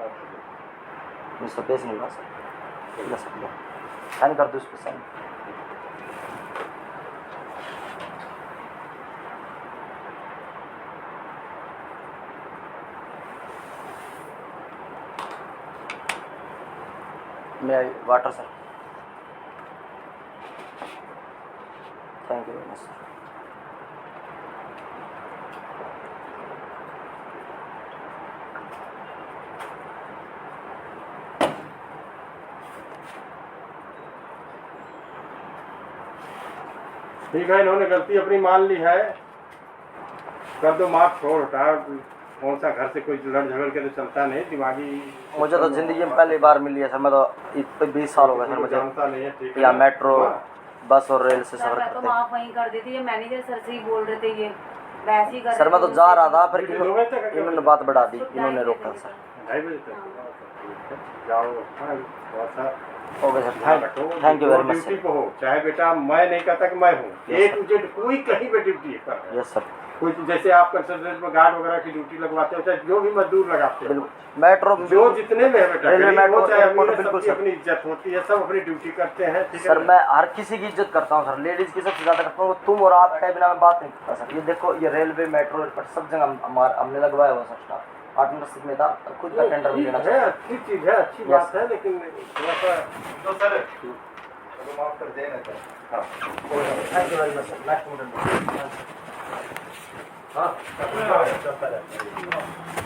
[SPEAKER 1] मुझसे पेश नहीं हुआ सर, ले सकते साइन कर दो इस पर साइन। मैं water sir, thank you very much sir.
[SPEAKER 3] ठीक है, इन्होंने गलती अपनी मान ली है, कर दो माफ, छोड़ हटा। कौन सा घर से कोई लड़ झगड़ के तो चलता नहीं, दिमागी।
[SPEAKER 1] मुझे तो ज़िंदगी में पहली बार मिली है सर, मैं तो 20 साल हो गए सर मुझे
[SPEAKER 3] जानता नहीं है, ठीक है।
[SPEAKER 1] या मेट्रो, बस और रेल से सफ़र
[SPEAKER 2] मैं तो
[SPEAKER 1] करते।
[SPEAKER 2] माफ वहीं कर देती, ये मैनेजर सर से ही बोल रहे थे, ये वैसे ही कर
[SPEAKER 1] सर मैं तो जा रहा था, फिर
[SPEAKER 3] दो बजे तक
[SPEAKER 1] इन्होंने बात बढ़ा दी, इन्होंने रोका सर।
[SPEAKER 3] 2:30 बजे तक जाओ। हाँ, बहुत सा
[SPEAKER 1] ओके सर,
[SPEAKER 3] ध्यान रखो,
[SPEAKER 1] thank you very much
[SPEAKER 3] duty
[SPEAKER 1] sir.
[SPEAKER 3] पे हो, चाहे बेटा मैं नहीं कहता कि मैं हूँ,
[SPEAKER 1] Yes,
[SPEAKER 3] A to Z कोई कहीं पे ड्यूटी कर रहा है।
[SPEAKER 1] यस सर,
[SPEAKER 3] कोई जैसे आप कंसल्टेंट में गार्ड वगैरह की ड्यूटी लगवाते हो, चाहे जो भी मजदूर लगाते हो,
[SPEAKER 1] बिल्कुल। मेट्रो
[SPEAKER 3] जो जितने में है बेटा,
[SPEAKER 1] रेलवे
[SPEAKER 3] गरीब
[SPEAKER 1] मेट्रो
[SPEAKER 3] हो चाहे
[SPEAKER 1] एयरपोर्ट,
[SPEAKER 3] अमीर हो,
[SPEAKER 1] बिल्कुल
[SPEAKER 3] सबकी
[SPEAKER 1] सर।
[SPEAKER 3] अपनी इज्जत होती है, सब अपनी ड्यूटी करते हैं, ठीक है
[SPEAKER 1] सर
[SPEAKER 3] ना?
[SPEAKER 1] मैं हर किसी की इज्जत करता हूँ सर, लेडीज़ की सबसे ज़्यादा करता हूँ। तुम और आप के बिना मैं बात नहीं करता सर। ये देखो, ये रेलवे मेट्रो एयरपोर्ट सब जगह हमने लगवाया हुआ सर स्टाफ, पार्टनरशिप में था, खुद का टेंडर भी लेना
[SPEAKER 3] ठीक है,
[SPEAKER 1] चाहिए।
[SPEAKER 3] अच्छी चीज है, अच्छी
[SPEAKER 1] Yes.
[SPEAKER 3] बात है, लेकिन थोड़ा सा
[SPEAKER 6] तो सर माफ कर देना सर।
[SPEAKER 3] हाँ
[SPEAKER 1] thank you very much sir, next meeting.
[SPEAKER 3] हाँ चलता रहता है।